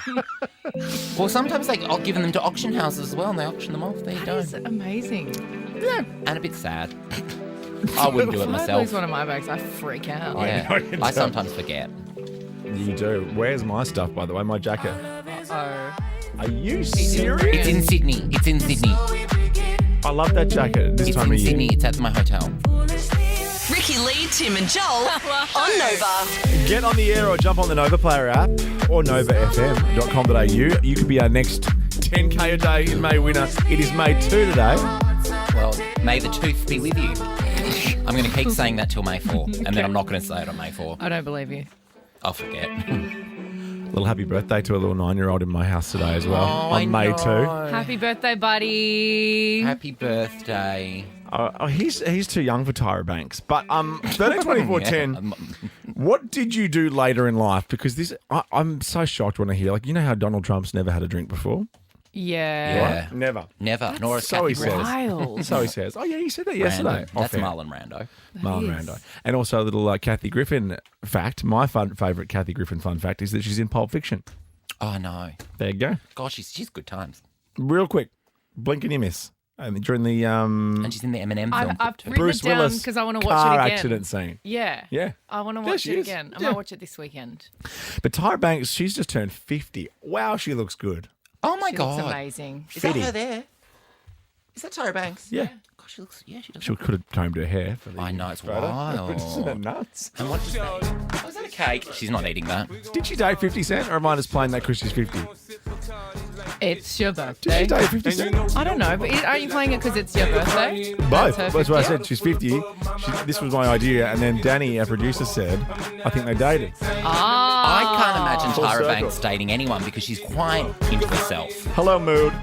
[SPEAKER 2] Well, sometimes I'll give them to auction houses as well, and they auction them off. There you go.
[SPEAKER 3] That is amazing.
[SPEAKER 2] And a bit sad. I wouldn't do it
[SPEAKER 3] If I
[SPEAKER 2] myself.
[SPEAKER 3] lose one of my bags, I freak out.
[SPEAKER 2] Yeah.
[SPEAKER 1] I can
[SPEAKER 2] I
[SPEAKER 1] tell.
[SPEAKER 2] sometimes forget.
[SPEAKER 1] You do. Where's my stuff, by the way? My jacket.
[SPEAKER 3] Oh.
[SPEAKER 1] Are you
[SPEAKER 2] It's
[SPEAKER 1] serious?
[SPEAKER 2] in Sydney. It's in Sydney.
[SPEAKER 1] I love that jacket this
[SPEAKER 2] It's
[SPEAKER 1] time
[SPEAKER 2] in
[SPEAKER 1] of year.
[SPEAKER 2] Sydney. It's at my hotel.
[SPEAKER 4] Ricky Lee, Tim and Joel on Nova.
[SPEAKER 1] Get on the air or jump on the Nova Player app or novafm.com.au. You could be our next 10K a day in May winner. It is May 2 today.
[SPEAKER 2] Well, may the tooth be with you. I'm going to keep saying that till May 4, and then I'm not going to say it on May 4.
[SPEAKER 3] I don't believe you.
[SPEAKER 2] I'll forget.
[SPEAKER 1] Little happy birthday to a little 9-year-old in my house today as well on May 2.
[SPEAKER 3] Happy birthday, buddy.
[SPEAKER 2] Happy birthday.
[SPEAKER 1] He's too young for Tyra Banks. But 13, 24, 10, what did you do later in life? Because I'm so shocked when I hear, like, you know how Donald Trump's never had a drink before?
[SPEAKER 3] Yeah.
[SPEAKER 1] Right? Never.
[SPEAKER 2] Never. Nor a
[SPEAKER 1] So he
[SPEAKER 2] Kathy Griffin.
[SPEAKER 1] says.
[SPEAKER 3] Wild.
[SPEAKER 1] So he says. Oh, yeah, he said that yesterday.
[SPEAKER 2] Rando. That's
[SPEAKER 1] Off air.
[SPEAKER 2] Marlon Rando.
[SPEAKER 1] Marlon
[SPEAKER 3] is.
[SPEAKER 1] Rando. And also a little Kathy Griffin fact. My favourite Kathy Griffin fun fact is that she's in Pulp Fiction.
[SPEAKER 2] Oh, no.
[SPEAKER 1] There you go.
[SPEAKER 2] Gosh, she's good times.
[SPEAKER 1] Real quick. Blink and you miss. And during the
[SPEAKER 2] And she's in the Eminem film.
[SPEAKER 3] I've
[SPEAKER 2] too.
[SPEAKER 3] written
[SPEAKER 1] Bruce
[SPEAKER 3] it down
[SPEAKER 1] Willis
[SPEAKER 3] because I want to watch
[SPEAKER 1] car
[SPEAKER 3] it again.
[SPEAKER 1] accident scene.
[SPEAKER 3] Yeah.
[SPEAKER 1] Yeah.
[SPEAKER 3] I want to
[SPEAKER 1] There
[SPEAKER 3] watch
[SPEAKER 1] she
[SPEAKER 3] it
[SPEAKER 1] is.
[SPEAKER 3] again. I
[SPEAKER 1] Yeah.
[SPEAKER 3] might watch it this weekend.
[SPEAKER 1] But Tyra Banks, she's just turned 50. Wow, she looks good.
[SPEAKER 2] Oh, my
[SPEAKER 3] She
[SPEAKER 2] God.
[SPEAKER 3] looks amazing.
[SPEAKER 2] Is that
[SPEAKER 1] Fitty.
[SPEAKER 2] her there? Is that Tyra Banks?
[SPEAKER 1] Yeah.
[SPEAKER 2] Gosh, she looks... Yeah, she does.
[SPEAKER 1] She could have combed her hair. For the
[SPEAKER 2] I know, it's
[SPEAKER 1] photo.
[SPEAKER 2] wild.
[SPEAKER 1] Isn't that nuts?
[SPEAKER 2] And what is that? Oh, is that a cake? She's not eating that.
[SPEAKER 1] Did she date 50 Cent or am I just playing that because she's 50?
[SPEAKER 3] It's your
[SPEAKER 1] Did
[SPEAKER 3] birthday.
[SPEAKER 1] she date 50 Cent?
[SPEAKER 3] I don't know, but are you playing it because it's your birthday?
[SPEAKER 1] Both.
[SPEAKER 3] her
[SPEAKER 1] That's what I
[SPEAKER 3] 50th?
[SPEAKER 1] said. She's 50. This was my idea. And then Danny, our producer, said, I think they dated.
[SPEAKER 2] I can't imagine
[SPEAKER 1] Full
[SPEAKER 2] Tyra
[SPEAKER 1] circle.
[SPEAKER 2] Banks dating anyone because she's quite into herself.
[SPEAKER 1] Hello, mood.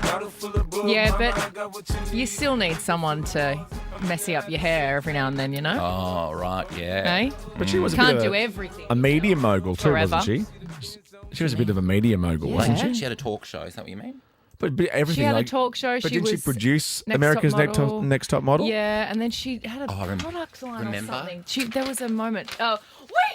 [SPEAKER 3] Yeah, but you still need someone to messy up your hair every now and then, you know?
[SPEAKER 2] Oh, right, yeah.
[SPEAKER 3] Eh?
[SPEAKER 1] But she was a
[SPEAKER 3] Can't
[SPEAKER 1] bit
[SPEAKER 3] do
[SPEAKER 1] of
[SPEAKER 3] everything.
[SPEAKER 1] a media mogul too,
[SPEAKER 3] Forever.
[SPEAKER 1] wasn't she? She was a bit of a media mogul, wasn't
[SPEAKER 2] Yeah.
[SPEAKER 1] she?
[SPEAKER 2] She had a talk show, is that what you mean?
[SPEAKER 1] But everything.
[SPEAKER 3] She had
[SPEAKER 1] like,
[SPEAKER 3] a talk show.
[SPEAKER 1] But
[SPEAKER 3] She
[SPEAKER 1] didn't she
[SPEAKER 3] was
[SPEAKER 1] produce
[SPEAKER 3] Next
[SPEAKER 1] America's
[SPEAKER 3] Top Model.
[SPEAKER 1] Next Top Model?
[SPEAKER 3] Yeah, and then she had a
[SPEAKER 2] Oh,
[SPEAKER 3] product line
[SPEAKER 2] remember?
[SPEAKER 3] or something. There was a moment. Oh,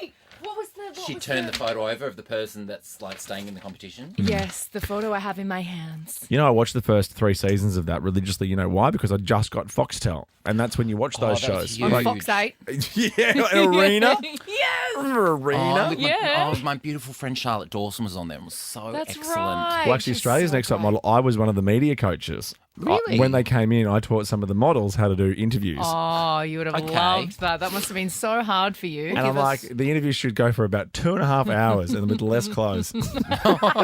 [SPEAKER 3] wait! What was the...
[SPEAKER 2] She turned the photo over of the person that's like staying in the competition.
[SPEAKER 3] Yes, the photo I have in my hands.
[SPEAKER 1] You know, I watched the first 3 seasons of that religiously. You know why? Because I just got Foxtel. And that's when you watch those
[SPEAKER 2] that was
[SPEAKER 1] shows.
[SPEAKER 2] huge.
[SPEAKER 3] On Fox 8.
[SPEAKER 1] Yeah, Arena.
[SPEAKER 3] Yes!
[SPEAKER 1] Arena.
[SPEAKER 2] with
[SPEAKER 3] Yeah.
[SPEAKER 2] my beautiful friend Charlotte Dawson was on there and was so
[SPEAKER 3] That's
[SPEAKER 2] excellent.
[SPEAKER 3] right.
[SPEAKER 1] Well, actually,
[SPEAKER 3] She's
[SPEAKER 1] Australia's
[SPEAKER 3] so
[SPEAKER 1] Next Top
[SPEAKER 3] great.
[SPEAKER 1] Model, I was one of the media coaches.
[SPEAKER 3] Really?
[SPEAKER 1] When they came in, I taught some of the models how to do interviews.
[SPEAKER 3] Oh, you would have
[SPEAKER 2] Okay.
[SPEAKER 3] loved that. That must have been so hard for you.
[SPEAKER 1] And I'm like, the interview should go for about 2.5 hours and with less clothes.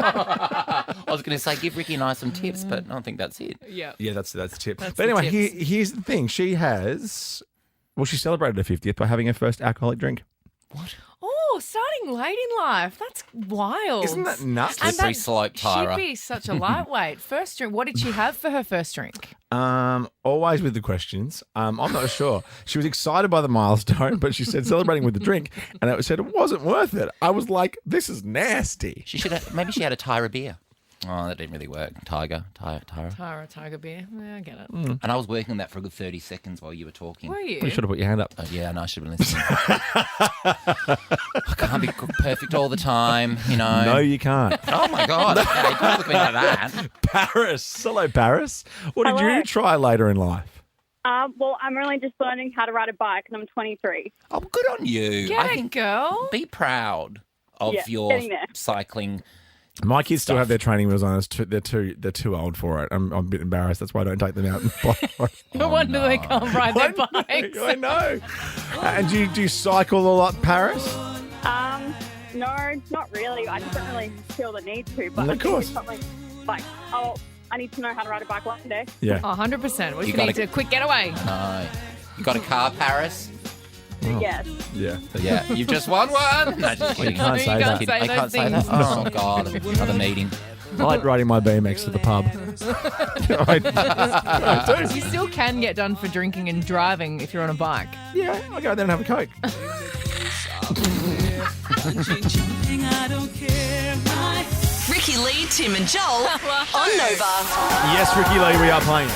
[SPEAKER 2] I was going to say give Ricky and I some tips, but I don't think that's it.
[SPEAKER 3] yeah.
[SPEAKER 1] Yeah, that's the tip.
[SPEAKER 3] That's
[SPEAKER 1] But anyway,
[SPEAKER 3] the tips.
[SPEAKER 1] here's the thing. She has... Well, she celebrated her 50th by having her first alcoholic drink.
[SPEAKER 3] Oh, Wow, starting late in life. That's wild.
[SPEAKER 1] Isn't that nuts?
[SPEAKER 2] Slippery slope, Tyra.
[SPEAKER 3] She'd be such a lightweight. First drink. What did she have for her first drink?
[SPEAKER 1] Always with the questions. I'm not sure. She was excited by the milestone, but she said celebrating with the drink, and it said it wasn't worth it. I was like, this is nasty.
[SPEAKER 2] Maybe she had a Tyra beer. Oh, that didn't really work. Tyra.
[SPEAKER 3] Tiger beer. Yeah, I get it.
[SPEAKER 2] And I was working on that for a good 30 seconds while you were talking.
[SPEAKER 3] Were you?
[SPEAKER 1] You should have put your hand up.
[SPEAKER 2] Yeah, no, I should have been listening. I can't be perfect all the time, you know.
[SPEAKER 1] No, you can't.
[SPEAKER 2] Oh, my God. Okay, don't look at me like that.
[SPEAKER 1] Paris. Hello, Paris. What did
[SPEAKER 11] Hello.
[SPEAKER 1] you try later in life?
[SPEAKER 11] Well, I'm really just learning how to ride a bike, and I'm 23.
[SPEAKER 2] Oh, good on you.
[SPEAKER 3] Get it, girl.
[SPEAKER 2] Be proud of
[SPEAKER 11] Yeah,
[SPEAKER 2] your
[SPEAKER 11] getting there.
[SPEAKER 2] cycling.
[SPEAKER 1] My kids still have their training wheels on. They're too old for it. I'm a bit embarrassed. That's why I don't take them out.
[SPEAKER 3] No wonder they can't ride their bikes.
[SPEAKER 1] I know. And do you cycle a lot, Paris?
[SPEAKER 11] No, not really. I just don't really feel the need to. But
[SPEAKER 1] Of
[SPEAKER 11] I think
[SPEAKER 1] course.
[SPEAKER 11] it's something like, I need to know how to ride a bike one day.
[SPEAKER 1] Yeah.
[SPEAKER 3] 100%. What if you
[SPEAKER 2] gotta-
[SPEAKER 3] need to quick getaway?
[SPEAKER 2] No. You got a car, Paris?
[SPEAKER 11] Yes.
[SPEAKER 1] Yeah.
[SPEAKER 2] Yeah. You've just won one. No, just kidding.
[SPEAKER 1] You can't say that.
[SPEAKER 3] say
[SPEAKER 2] I
[SPEAKER 3] those
[SPEAKER 2] can't say that.
[SPEAKER 3] things.
[SPEAKER 2] Oh, God. Another meeting.
[SPEAKER 1] I like riding my BMX to the pub. I do.
[SPEAKER 3] You still can get done for drinking and driving if you're on a bike.
[SPEAKER 1] Yeah, I'll go there and have a Coke.
[SPEAKER 4] Ricky Lee, Tim and Joel on Nova.
[SPEAKER 1] Yes, Ricky Lee, we are playing it.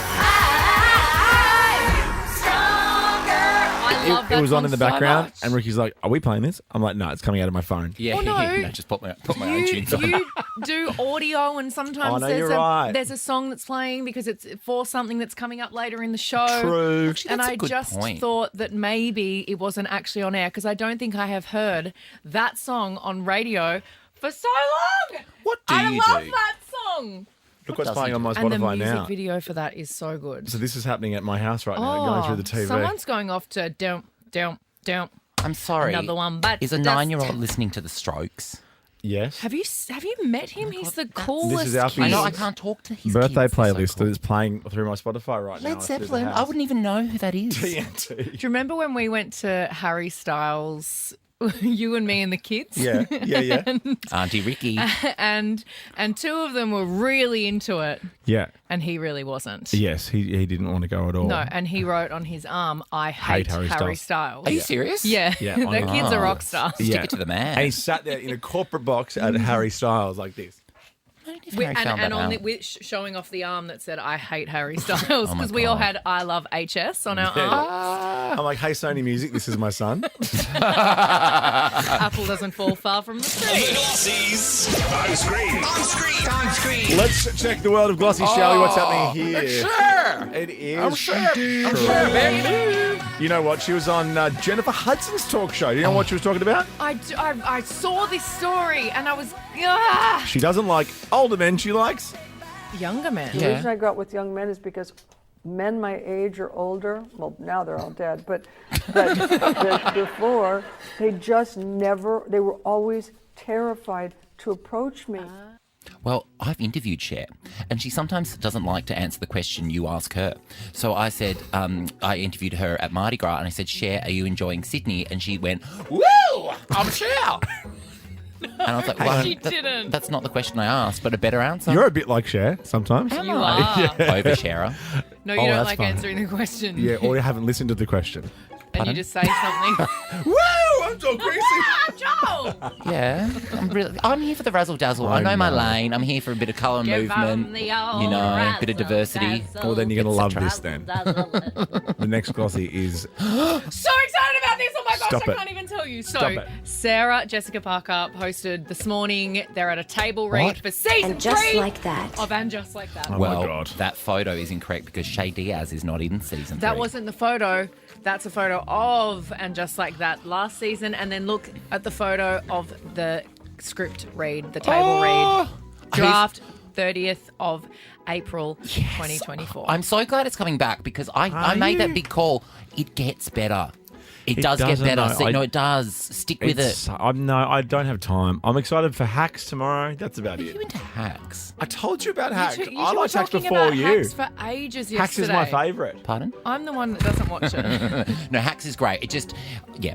[SPEAKER 3] I love that
[SPEAKER 1] It was on
[SPEAKER 3] song
[SPEAKER 1] in the
[SPEAKER 3] so
[SPEAKER 1] background,
[SPEAKER 3] much.
[SPEAKER 1] and Ricky's like, "Are we playing this?" I'm like, "No, it's coming out of my phone."
[SPEAKER 2] Yeah,
[SPEAKER 3] Well, no.
[SPEAKER 2] just put my own
[SPEAKER 3] You,
[SPEAKER 2] tunes on.
[SPEAKER 3] you do audio, and sometimes
[SPEAKER 1] Oh, no, you're right.
[SPEAKER 3] there's a song that's playing because it's for something that's coming up later in the show.
[SPEAKER 1] True.
[SPEAKER 2] Actually,
[SPEAKER 3] And
[SPEAKER 2] that's a
[SPEAKER 3] I
[SPEAKER 2] good
[SPEAKER 3] just
[SPEAKER 2] point.
[SPEAKER 3] thought that maybe it wasn't actually on air because I don't think I have heard that song on radio for so long.
[SPEAKER 2] What do
[SPEAKER 3] I
[SPEAKER 2] you
[SPEAKER 3] love
[SPEAKER 2] do?
[SPEAKER 3] that song.
[SPEAKER 1] Look what's
[SPEAKER 2] does he
[SPEAKER 1] playing on my
[SPEAKER 3] And the
[SPEAKER 1] Spotify
[SPEAKER 3] music
[SPEAKER 1] now.
[SPEAKER 3] video for that is so good.
[SPEAKER 1] So this is happening at my house right now, going through the TV.
[SPEAKER 3] Someone's going off to don't.
[SPEAKER 2] I'm sorry.
[SPEAKER 3] Another one, but
[SPEAKER 2] Is a
[SPEAKER 3] that's-
[SPEAKER 2] 9-year-old listening to The Strokes?
[SPEAKER 1] Yes.
[SPEAKER 3] Have you met him? He's the coolest.
[SPEAKER 1] This is our
[SPEAKER 3] kid.
[SPEAKER 2] I know I can't talk to his
[SPEAKER 1] Birthday
[SPEAKER 2] kids. They're so
[SPEAKER 1] playlist
[SPEAKER 2] cool.
[SPEAKER 1] that is playing through my Spotify right now.
[SPEAKER 2] Led
[SPEAKER 1] through the
[SPEAKER 2] Zeppelin. I
[SPEAKER 1] house.
[SPEAKER 2] wouldn't even know who that is.
[SPEAKER 1] TNT.
[SPEAKER 3] Do you remember when we went to Harry Styles, you and me and the kids?
[SPEAKER 1] Yeah.
[SPEAKER 2] Auntie Ricky.
[SPEAKER 3] and two of them were really into it,
[SPEAKER 1] Yeah.
[SPEAKER 3] and he really wasn't.
[SPEAKER 1] Yes, he didn't want to go at all.
[SPEAKER 3] No, and he wrote on his arm, "I hate Harry Styles."
[SPEAKER 2] Are you serious?
[SPEAKER 3] Yeah,
[SPEAKER 1] Yeah,
[SPEAKER 3] the
[SPEAKER 1] honestly.
[SPEAKER 3] kid's a rock star.
[SPEAKER 2] Stick it to the man.
[SPEAKER 1] And he sat there in a corporate box at Harry Styles like this.
[SPEAKER 3] And on showing off the arm that said, "I hate Harry Styles,"
[SPEAKER 2] Oh my
[SPEAKER 3] because we all
[SPEAKER 2] God.
[SPEAKER 3] had "I love HS" on our arm.
[SPEAKER 1] I'm like, "Hey, Sony Music, this is my son."
[SPEAKER 3] Apple doesn't fall far from the tree.
[SPEAKER 5] Glossies. On screen.
[SPEAKER 1] Let's check the world of Glossy, shall we? What's happening here?
[SPEAKER 2] Sure.
[SPEAKER 1] It is.
[SPEAKER 2] I'm sure, baby.
[SPEAKER 1] You know what? She was on Jennifer Hudson's talk show. Do you know what she was talking about?
[SPEAKER 3] I saw this story and I was
[SPEAKER 1] She doesn't like older men. She likes.
[SPEAKER 3] younger men.
[SPEAKER 12] The reason I go out with young men is because men my age or older, well, now they're all dead, but before, they just never, they were always terrified to approach me.
[SPEAKER 2] Well, I've interviewed Cher, and she sometimes doesn't like to answer the question you ask her. So I said, I interviewed her at Mardi Gras, and I said, "Cher, are you enjoying Sydney?" And she went, "Woo, I'm Cher." And I was like, well,
[SPEAKER 3] She didn't.
[SPEAKER 2] That's not the question I asked, but a better answer.
[SPEAKER 1] You're a bit like Cher sometimes.
[SPEAKER 3] You are.
[SPEAKER 2] Oversharer.
[SPEAKER 3] No, you
[SPEAKER 1] Oh,
[SPEAKER 3] don't
[SPEAKER 1] that's
[SPEAKER 3] like
[SPEAKER 1] fine.
[SPEAKER 3] answering the question.
[SPEAKER 1] Yeah, or you haven't listened to the question.
[SPEAKER 3] And you just say something.
[SPEAKER 1] Woo! I'm so crazy.
[SPEAKER 3] Joel!
[SPEAKER 2] Yeah, I'm here for the razzle dazzle. I know my
[SPEAKER 1] know.
[SPEAKER 2] lane. I'm here for a bit of colour
[SPEAKER 3] Give 'em
[SPEAKER 2] movement.
[SPEAKER 3] the old
[SPEAKER 2] You know, a bit of diversity.
[SPEAKER 1] Well, then you're going to love this then. The next Glossy is...
[SPEAKER 3] So excited about this. Oh my gosh,
[SPEAKER 1] Stop
[SPEAKER 3] I
[SPEAKER 1] it.
[SPEAKER 3] can't even tell you. So,
[SPEAKER 1] Stop it.
[SPEAKER 3] Sarah Jessica Parker posted this morning. They're at a table read
[SPEAKER 2] What?
[SPEAKER 3] for season
[SPEAKER 4] And just
[SPEAKER 3] 3
[SPEAKER 4] like that.
[SPEAKER 3] of And Just Like That.
[SPEAKER 1] Oh,
[SPEAKER 2] Well,
[SPEAKER 1] my God.
[SPEAKER 2] that photo is incorrect because Shay Diaz is not in season 3.
[SPEAKER 3] That wasn't the photo. That's a photo of And Just Like That last season. And then look at the photo of the script read, the table read. Draft 30th of April 2024.
[SPEAKER 2] I'm so glad it's coming back because I made that big call. It gets better. It does get
[SPEAKER 1] doesn't,
[SPEAKER 2] better.
[SPEAKER 1] no,
[SPEAKER 2] So,
[SPEAKER 1] I-
[SPEAKER 2] no, it does. Stick with it.
[SPEAKER 1] I don't have time. I'm excited for Hacks tomorrow. That's about
[SPEAKER 2] Are
[SPEAKER 1] it.
[SPEAKER 2] you into hacks?
[SPEAKER 1] I told you about Hacks.
[SPEAKER 3] You two
[SPEAKER 1] I
[SPEAKER 3] were
[SPEAKER 1] liked Hacks
[SPEAKER 3] talking
[SPEAKER 1] before
[SPEAKER 3] about
[SPEAKER 1] you.
[SPEAKER 3] Hacks for ages yesterday.
[SPEAKER 1] Hacks is my favourite.
[SPEAKER 2] Pardon?
[SPEAKER 3] I'm the one that doesn't watch it.
[SPEAKER 2] No, hacks is great. It just, yeah.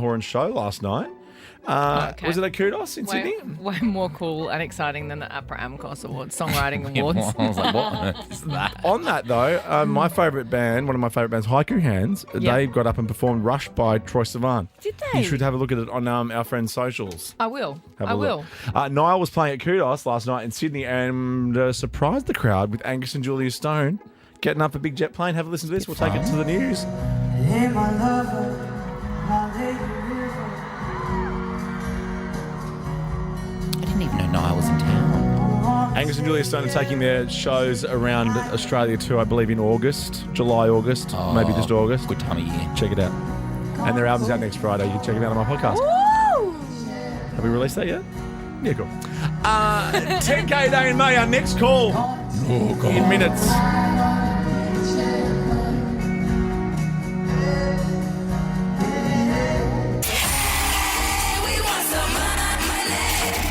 [SPEAKER 1] Horan show last night.
[SPEAKER 3] Okay.
[SPEAKER 1] Was it a kudos in Sydney?
[SPEAKER 3] Way more cool and exciting than the APRA AMCOS Awards, Songwriting Awards.
[SPEAKER 2] I was like, what on earth is that?
[SPEAKER 1] On that, though, my favourite band, one of my favourite bands, Haiku Hands, they got up and performed Rush by Troye Sivan.
[SPEAKER 3] Did they?
[SPEAKER 1] You should have a look at it on our friend's socials.
[SPEAKER 3] I will.
[SPEAKER 1] Have
[SPEAKER 3] I
[SPEAKER 1] a
[SPEAKER 3] will.
[SPEAKER 1] look. Niall was playing at Kudos last night in Sydney and surprised the crowd with Angus and Julia Stone getting up a big jet plane. Have a listen to this. We'll take it to the news.
[SPEAKER 13] Hey, my lover, my lady river.
[SPEAKER 2] I didn't even know Niall was in town.
[SPEAKER 1] Angus and Julia Stone are taking their shows around Australia too, I believe, in August, July, August, maybe just August.
[SPEAKER 2] Good time of year.
[SPEAKER 1] Check it out. And their album's out next Friday. You can check it out on my podcast.
[SPEAKER 3] Woo!
[SPEAKER 1] Have we released that yet? Yeah, cool. 10K a day in May, our next call in minutes.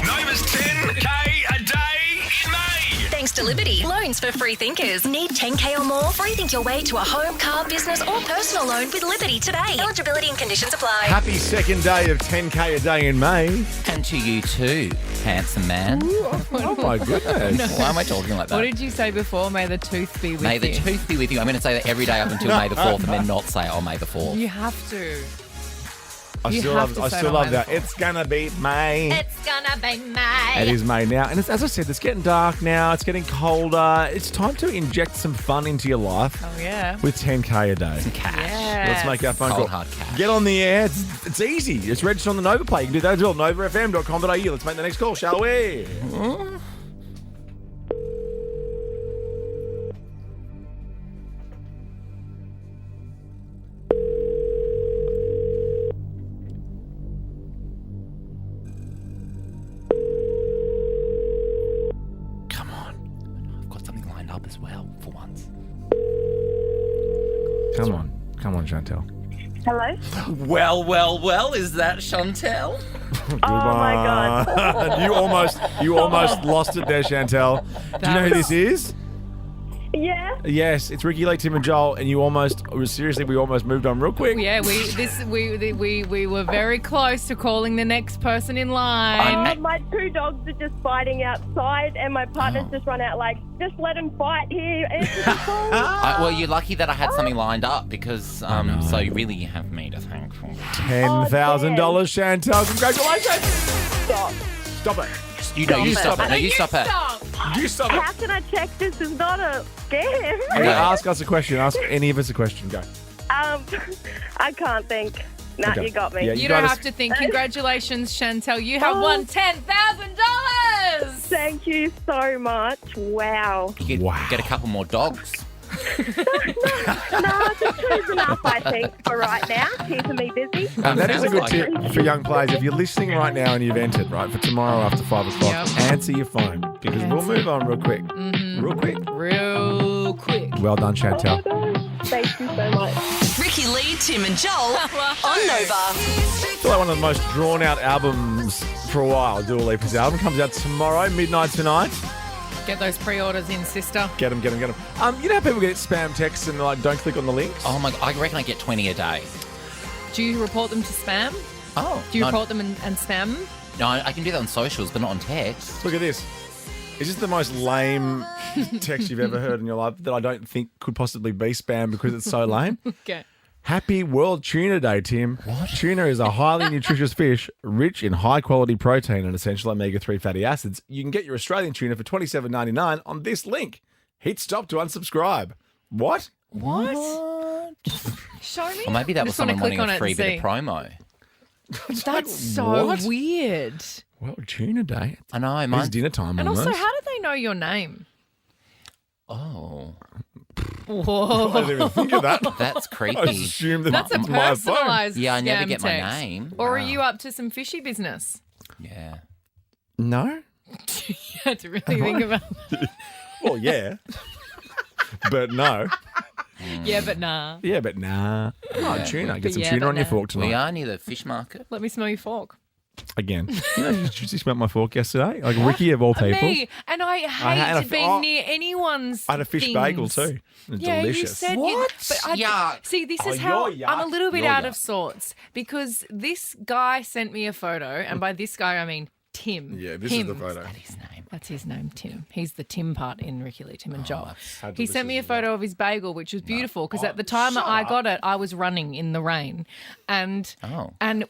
[SPEAKER 5] Nova's 10K a day in May.
[SPEAKER 14] Thanks to Liberty. Loans for free thinkers. Need 10K or more? Free think your way to a home, car, business or personal loan with Liberty today. Eligibility and conditions apply.
[SPEAKER 1] Happy second day of 10K a day in May.
[SPEAKER 2] And to you too, handsome man.
[SPEAKER 1] Oh my goodness.
[SPEAKER 2] Why am I talking like that?
[SPEAKER 3] What did you say before? May the tooth be with
[SPEAKER 2] May
[SPEAKER 3] you.
[SPEAKER 2] the tooth be with you. I'm going to say that every day up until May the 4th and then not say, oh, May the 4th.
[SPEAKER 3] You have to.
[SPEAKER 1] I
[SPEAKER 3] You
[SPEAKER 1] still
[SPEAKER 3] have
[SPEAKER 1] love,
[SPEAKER 3] to
[SPEAKER 1] I
[SPEAKER 3] say
[SPEAKER 1] still
[SPEAKER 3] it
[SPEAKER 1] love
[SPEAKER 3] on
[SPEAKER 1] that.
[SPEAKER 3] May the
[SPEAKER 1] It's gonna be May.
[SPEAKER 3] It's gonna be May.
[SPEAKER 1] It is May now, and it's, as I said, it's getting dark now. It's getting colder. It's time to inject some fun into your life.
[SPEAKER 3] Oh yeah.
[SPEAKER 1] With 10K a day.
[SPEAKER 2] Some cash.
[SPEAKER 3] Yes.
[SPEAKER 1] Let's make our phone
[SPEAKER 2] Cold,
[SPEAKER 1] call.
[SPEAKER 2] hard cash.
[SPEAKER 1] Get on the air. It's easy. It's registered on the Nova Play. You can do that as well. NovaFM.com.au. Let's make the next call, shall we?
[SPEAKER 2] Come on. I've got something lined up as well for once.
[SPEAKER 1] Come on. Come on, Chantel.
[SPEAKER 11] Hello?
[SPEAKER 2] Well, is that Chantel?
[SPEAKER 11] Oh my God.
[SPEAKER 1] you almost lost it there, Chantel. Do you know who this is?
[SPEAKER 11] Yeah?
[SPEAKER 1] Yes, it's Ricky, Lee, Tim, and Joel, and we almost moved on real quick.
[SPEAKER 3] Yeah, we were very close to calling the next person in line.
[SPEAKER 11] Oh, my two dogs are just fighting outside, and my partner's just run out like, just let them fight here. Answer the phone.
[SPEAKER 2] Well, you're lucky that I had something lined up because, so really you have me to thank for.
[SPEAKER 1] $10,000, Chantel. Congratulations.
[SPEAKER 11] Stop.
[SPEAKER 1] Stop it.
[SPEAKER 2] You stop it. No, you stop it.
[SPEAKER 1] You stop it.
[SPEAKER 11] How can I check this is not a scam?
[SPEAKER 1] Okay, ask us a question. Ask any of us a question. Go.
[SPEAKER 11] I can't think. Nah,
[SPEAKER 1] Okay.
[SPEAKER 11] you got me.
[SPEAKER 1] Yeah,
[SPEAKER 3] You don't have to think. Congratulations, Chantel. You have won $10,000.
[SPEAKER 11] Thank you so much. Wow.
[SPEAKER 2] You could get a couple more dogs.
[SPEAKER 11] No, just two's enough, I think, for right now. Keeping me busy.
[SPEAKER 1] That is a good
[SPEAKER 2] like
[SPEAKER 1] tip for young players. If you're listening right now and you've entered, right, for tomorrow after 5 o'clock, answer your phone because we'll move on real quick. Real quick.
[SPEAKER 3] Real quick.
[SPEAKER 1] Well done, Chantel.
[SPEAKER 11] Thank you so much.
[SPEAKER 14] Ricky Lee, Tim and Joel on Nova.
[SPEAKER 1] I feel like one of the most drawn out albums for a while. Dua Lipa's album comes out tomorrow, midnight tonight.
[SPEAKER 3] Get those pre-orders in, sister.
[SPEAKER 1] Get them. You know how people get spam texts and they're like, don't click on the links?
[SPEAKER 2] Oh my! I reckon I get 20 a day.
[SPEAKER 3] Do you report them to spam?
[SPEAKER 2] Oh.
[SPEAKER 3] Do you report them and spam them?
[SPEAKER 2] No, I can do that on socials, but not on text.
[SPEAKER 1] Look at this. Is this the most lame text you've ever heard in your life that I don't think could possibly be spam because it's so lame?
[SPEAKER 3] Okay.
[SPEAKER 1] Happy World Tuna Day, Tim. What? Tuna is a highly nutritious fish, rich in high-quality protein and essential omega-3 fatty acids. You can get your Australian tuna for $27.99 on this link. Hit stop to unsubscribe. What?
[SPEAKER 3] Show me.
[SPEAKER 2] Or maybe that was someone wanting a free bit
[SPEAKER 3] see.
[SPEAKER 2] of promo.
[SPEAKER 3] That's so
[SPEAKER 1] what?
[SPEAKER 3] weird.
[SPEAKER 1] World Tuna Day.
[SPEAKER 2] I know.
[SPEAKER 1] It's dinner time
[SPEAKER 3] And
[SPEAKER 1] almost.
[SPEAKER 3] also, how did they know your name?
[SPEAKER 2] Oh.
[SPEAKER 3] Whoa.
[SPEAKER 1] I didn't even think of that.
[SPEAKER 2] That's creepy.
[SPEAKER 1] I assumed that
[SPEAKER 3] That's a
[SPEAKER 1] it's my phone.
[SPEAKER 3] personalised
[SPEAKER 2] Yeah, I never
[SPEAKER 3] scam
[SPEAKER 2] get my
[SPEAKER 3] text.
[SPEAKER 2] name.
[SPEAKER 3] Or are
[SPEAKER 2] No.
[SPEAKER 3] you up to some fishy business?
[SPEAKER 2] Yeah.
[SPEAKER 1] No?
[SPEAKER 3] You had to really think about that.
[SPEAKER 1] Well, yeah. But no.
[SPEAKER 3] Yeah, but nah.
[SPEAKER 1] Yeah, but nah. Oh, tuna. Get
[SPEAKER 3] But
[SPEAKER 1] some
[SPEAKER 3] yeah,
[SPEAKER 1] tuna
[SPEAKER 3] but
[SPEAKER 1] on your
[SPEAKER 3] nah.
[SPEAKER 1] fork tonight.
[SPEAKER 2] We are near the fish market.
[SPEAKER 3] Let me smell your fork.
[SPEAKER 1] Again. You know, you smelled my fork yesterday. Like Ricky of all people.
[SPEAKER 3] Me. And I hate being near anyone's
[SPEAKER 1] I had a fish
[SPEAKER 3] things.
[SPEAKER 1] bagel too.
[SPEAKER 3] Yeah,
[SPEAKER 1] Delicious.
[SPEAKER 3] you said
[SPEAKER 2] Yuck.
[SPEAKER 3] See, this
[SPEAKER 1] Oh,
[SPEAKER 3] is how
[SPEAKER 1] you're
[SPEAKER 3] I'm a
[SPEAKER 1] yuck.
[SPEAKER 3] little bit
[SPEAKER 1] You're
[SPEAKER 3] out
[SPEAKER 1] yuck.
[SPEAKER 3] of sorts because this guy sent me a photo, and by this guy I mean Tim.
[SPEAKER 1] Yeah, this
[SPEAKER 3] Tim.
[SPEAKER 1] is the photo.
[SPEAKER 3] That's his name, Tim. He's the Tim part in Ricky Lee, Tim and Joel.
[SPEAKER 1] How
[SPEAKER 3] He sent me a
[SPEAKER 1] delicious is
[SPEAKER 3] photo of his bagel, which was beautiful because at the time that I got it, I was running in the rain, and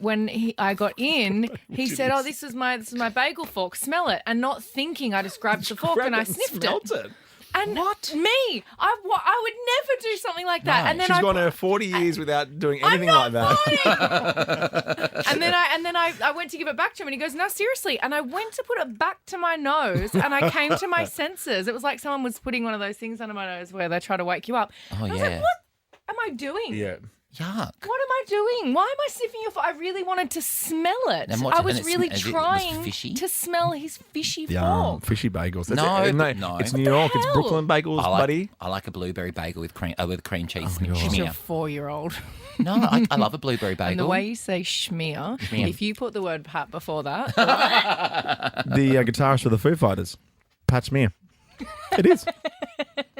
[SPEAKER 3] when I got in, he said, "Oh, this is my bagel fork. Smell it." And not thinking, I just grabbed the fork and I sniffed it. And what? Me? I would never do something like that.
[SPEAKER 1] No.
[SPEAKER 3] And then
[SPEAKER 1] She's gone her 40 years without doing anything like that.
[SPEAKER 3] and then I went to give it back to him and he goes, "No, seriously." And I went to put it back to my nose and I came to my senses. It was like someone was putting one of those things under my nose where they try to wake you up.
[SPEAKER 2] Oh,
[SPEAKER 3] I was like, what am I doing?
[SPEAKER 1] Yeah.
[SPEAKER 2] Yuck.
[SPEAKER 3] What am I doing? Why am I sniffing your I really wanted to smell it.
[SPEAKER 2] And what-
[SPEAKER 3] I
[SPEAKER 2] and
[SPEAKER 3] was
[SPEAKER 2] it's-
[SPEAKER 3] really
[SPEAKER 2] is it-
[SPEAKER 3] trying
[SPEAKER 2] was fishy?
[SPEAKER 3] to smell his fishy
[SPEAKER 1] Yum.
[SPEAKER 3] fork.
[SPEAKER 1] Fishy bagels. That's
[SPEAKER 2] No,
[SPEAKER 1] it.
[SPEAKER 2] no.
[SPEAKER 1] It's
[SPEAKER 2] What
[SPEAKER 1] New
[SPEAKER 2] the
[SPEAKER 1] York. It's
[SPEAKER 3] hell?
[SPEAKER 1] Brooklyn bagels, buddy.
[SPEAKER 2] I like a blueberry bagel with cream cheese
[SPEAKER 1] God.
[SPEAKER 3] She's a
[SPEAKER 2] schmear.
[SPEAKER 3] 4-year-old.
[SPEAKER 2] No, I love a blueberry bagel.
[SPEAKER 3] And the way you say schmear,
[SPEAKER 2] Schmear.
[SPEAKER 3] if you put the word pat before that,
[SPEAKER 1] The guitarist for the Foo Fighters, Pat Smear. It is.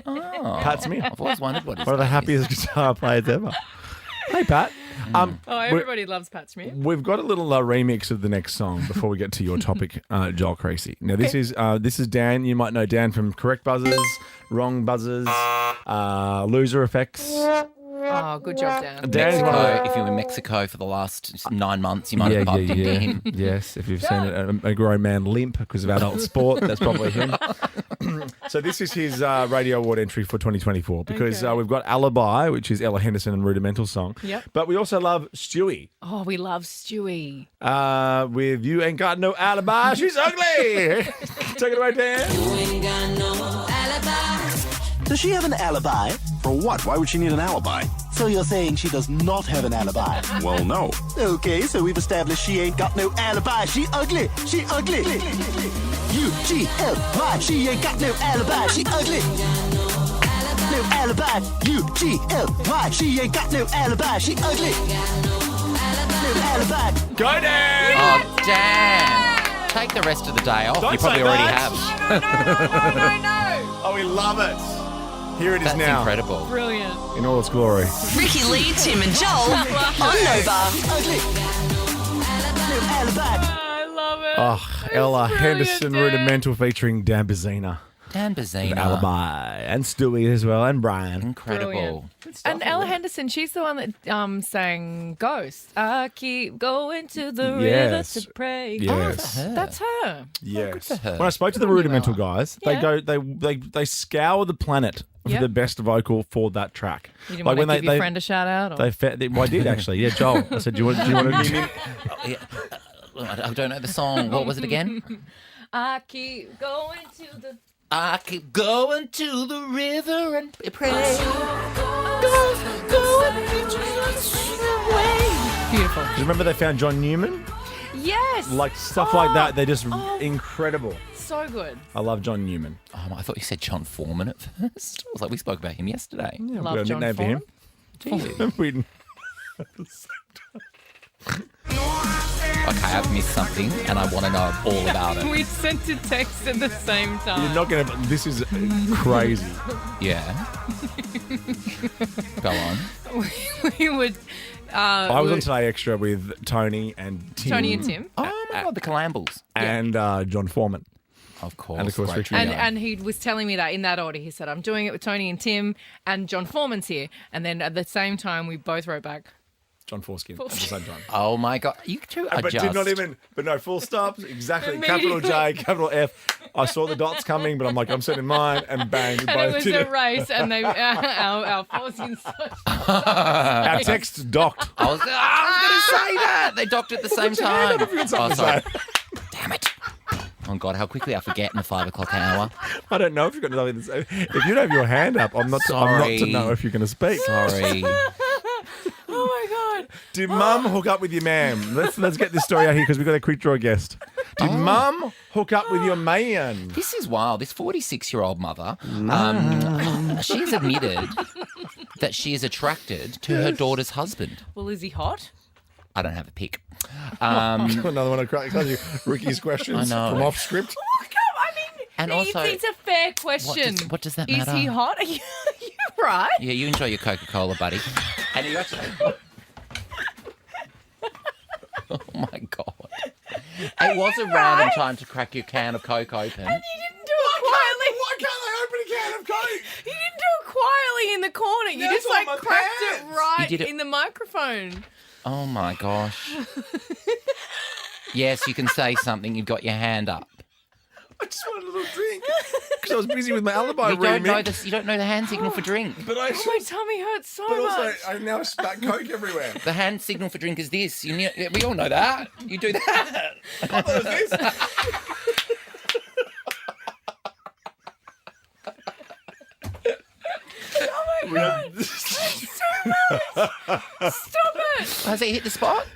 [SPEAKER 2] Oh.
[SPEAKER 1] Pat Smear.
[SPEAKER 2] I've always wondered what his
[SPEAKER 1] One of the
[SPEAKER 2] name
[SPEAKER 1] happiest guitar players ever. Hey, Pat.
[SPEAKER 3] oh, everybody loves Pat Smear.
[SPEAKER 1] We've got a little remix of the next song before we get to your topic, Joel Creasy. Now, this is Dan. You might know Dan from Correct Buzzers, Wrong Buzzers, Loser Effects.
[SPEAKER 3] Oh, good job, Dan.
[SPEAKER 1] Dan's one of
[SPEAKER 2] Mexico,
[SPEAKER 1] the-
[SPEAKER 2] if you were in Mexico for the last 9 months, you might have bumped into him.
[SPEAKER 1] Yes, if you've seen a grown man limp because of adult sport, that's probably him. So this is his radio award entry for 2024 because we've got Alibi, which is Ella Henderson and Rudimental song.
[SPEAKER 3] Yep.
[SPEAKER 1] But we also love Stewie
[SPEAKER 3] Oh, we love Stewie.
[SPEAKER 1] with You Ain't Got No Alibi, She's Ugly. Take it away, Dan.
[SPEAKER 15] Does she have an alibi?
[SPEAKER 5] For what? Why would she need an alibi?
[SPEAKER 15] So you're saying she does not have an alibi?
[SPEAKER 5] Well, no.
[SPEAKER 15] Okay, so we've established she ain't got no alibi. She ugly. She ugly. U-G-L-Y. She ain't got no alibi. She ugly. No alibi. U-G-L-Y. She ain't got no alibi. She ugly. No alibi.
[SPEAKER 1] Go, Dan.
[SPEAKER 2] Oh, damn. Take the rest of the day off.
[SPEAKER 1] Don't
[SPEAKER 2] You probably
[SPEAKER 1] say
[SPEAKER 2] already
[SPEAKER 1] that.
[SPEAKER 2] have.
[SPEAKER 1] Oh, we love it. Here it is
[SPEAKER 2] That's
[SPEAKER 1] now.
[SPEAKER 2] incredible.
[SPEAKER 3] Brilliant.
[SPEAKER 1] In all its glory.
[SPEAKER 14] Ricky Lee, Tim and Joel on Nova.
[SPEAKER 15] Ugly. No alibi.
[SPEAKER 3] I love it.
[SPEAKER 1] Oh, Ella
[SPEAKER 3] brilliant,
[SPEAKER 1] Henderson
[SPEAKER 3] Dan.
[SPEAKER 1] Rudimental featuring Dan Bazzina.
[SPEAKER 2] Dan Bazzina.
[SPEAKER 1] Alibi. And Stewie as well, and Brian.
[SPEAKER 2] Incredible.
[SPEAKER 3] And Ella Henderson, she's the one that sang Ghost. I keep going to the river
[SPEAKER 1] Yes.
[SPEAKER 3] to pray.
[SPEAKER 1] Yes.
[SPEAKER 3] That's her.
[SPEAKER 1] Yes.
[SPEAKER 2] for her.
[SPEAKER 1] When I spoke to the Rudimental guys, they scour the planet for
[SPEAKER 3] Yep.
[SPEAKER 1] the best vocal for that track.
[SPEAKER 3] You didn't want to give your friend a shout out? Or?
[SPEAKER 1] Well, I did actually. Yeah, Joel. I said, do you want to?
[SPEAKER 2] I don't know the song. What was it again?
[SPEAKER 3] I keep going to the...
[SPEAKER 2] I keep going to the river and pray.
[SPEAKER 3] Beautiful.
[SPEAKER 1] Do you remember they found John Newman?
[SPEAKER 3] Yes.
[SPEAKER 1] Like stuff like that. They're just incredible.
[SPEAKER 3] So good.
[SPEAKER 1] I love John Newman.
[SPEAKER 2] I thought you said John Foreman at first. I was like, we spoke about him yesterday.
[SPEAKER 1] Yeah,
[SPEAKER 3] Love
[SPEAKER 1] we've got a
[SPEAKER 3] John
[SPEAKER 1] nickname for him. We-
[SPEAKER 2] Okay, I've missed something and I want to know all about it.
[SPEAKER 3] We sent a text at the same time.
[SPEAKER 1] You're not going to. This is crazy.
[SPEAKER 2] Yeah. Go on.
[SPEAKER 3] we would...
[SPEAKER 1] I was on Today Extra with Tony and Tim.
[SPEAKER 3] Tony and Tim.
[SPEAKER 2] Oh my God, the Calambles.
[SPEAKER 1] And John Foreman.
[SPEAKER 2] Of course.
[SPEAKER 1] And of course, Richard.
[SPEAKER 3] And he was telling me that in that order. He said, I'm doing it with Tony and Tim, and John Foreman's here. And then at the same time, we both wrote back,
[SPEAKER 1] John Foreskin at the same time.
[SPEAKER 2] Oh my God. You two are
[SPEAKER 1] But
[SPEAKER 2] just...
[SPEAKER 1] did not even, but no, full stops, exactly, capital J, capital F. I saw the dots coming, but I'm like, I'm sending mine, and bang, we
[SPEAKER 3] and
[SPEAKER 1] both
[SPEAKER 3] it was
[SPEAKER 1] did
[SPEAKER 3] a
[SPEAKER 1] it.
[SPEAKER 3] race, and they our foreskins.
[SPEAKER 1] Our texts docked.
[SPEAKER 2] I was going to say that. They docked at the same time.
[SPEAKER 1] Oh,
[SPEAKER 2] sorry. Damn it. Oh, God, how quickly I forget in the 5 o'clock hour.
[SPEAKER 1] I don't know if you've got nothing to say. If you don't have your hand up, I'm not to know if you're going to speak.
[SPEAKER 2] Sorry.
[SPEAKER 3] Oh my God!
[SPEAKER 1] Did Mum hook up with your man? Let's get this story out here because we've got a quick draw guest. Did Mum hook up with your man?
[SPEAKER 2] This is wild. This 46-year-old mother, she's admitted that she is attracted to her daughter's husband.
[SPEAKER 3] Well, is he hot?
[SPEAKER 2] I don't have a pic.
[SPEAKER 1] Another one of Ricky's questions
[SPEAKER 2] I know.
[SPEAKER 1] from off script.
[SPEAKER 2] And also,
[SPEAKER 3] it's a fair question.
[SPEAKER 2] What does that
[SPEAKER 3] Is
[SPEAKER 2] matter?
[SPEAKER 3] he hot? Are you right?
[SPEAKER 2] Yeah, you enjoy your Coca-Cola, buddy. And you actually... Oh, my God. It was a random time to crack your can of Coke open.
[SPEAKER 3] And you didn't do it quietly.
[SPEAKER 1] Why can't I open a can of Coke?
[SPEAKER 3] You didn't do it quietly in the corner. You
[SPEAKER 1] That's
[SPEAKER 3] just
[SPEAKER 1] on my
[SPEAKER 3] cracked it
[SPEAKER 1] pants.
[SPEAKER 3] right
[SPEAKER 2] You did it-
[SPEAKER 3] in the microphone.
[SPEAKER 2] Oh, my gosh. Yes, you can say something. You've got your hand up.
[SPEAKER 1] I just wanted a little drink because I was busy with my alibi
[SPEAKER 2] You don't know
[SPEAKER 1] remix.
[SPEAKER 2] you don't know the hand signal for drink.
[SPEAKER 1] But
[SPEAKER 3] Oh, my tummy hurts so
[SPEAKER 1] But also,
[SPEAKER 3] much.
[SPEAKER 1] I now spat Coke everywhere.
[SPEAKER 2] The hand signal for drink is this. We all know that. You do that.
[SPEAKER 1] I thought it was this.
[SPEAKER 3] Oh my God. Stop it.
[SPEAKER 2] Has it hit the spot?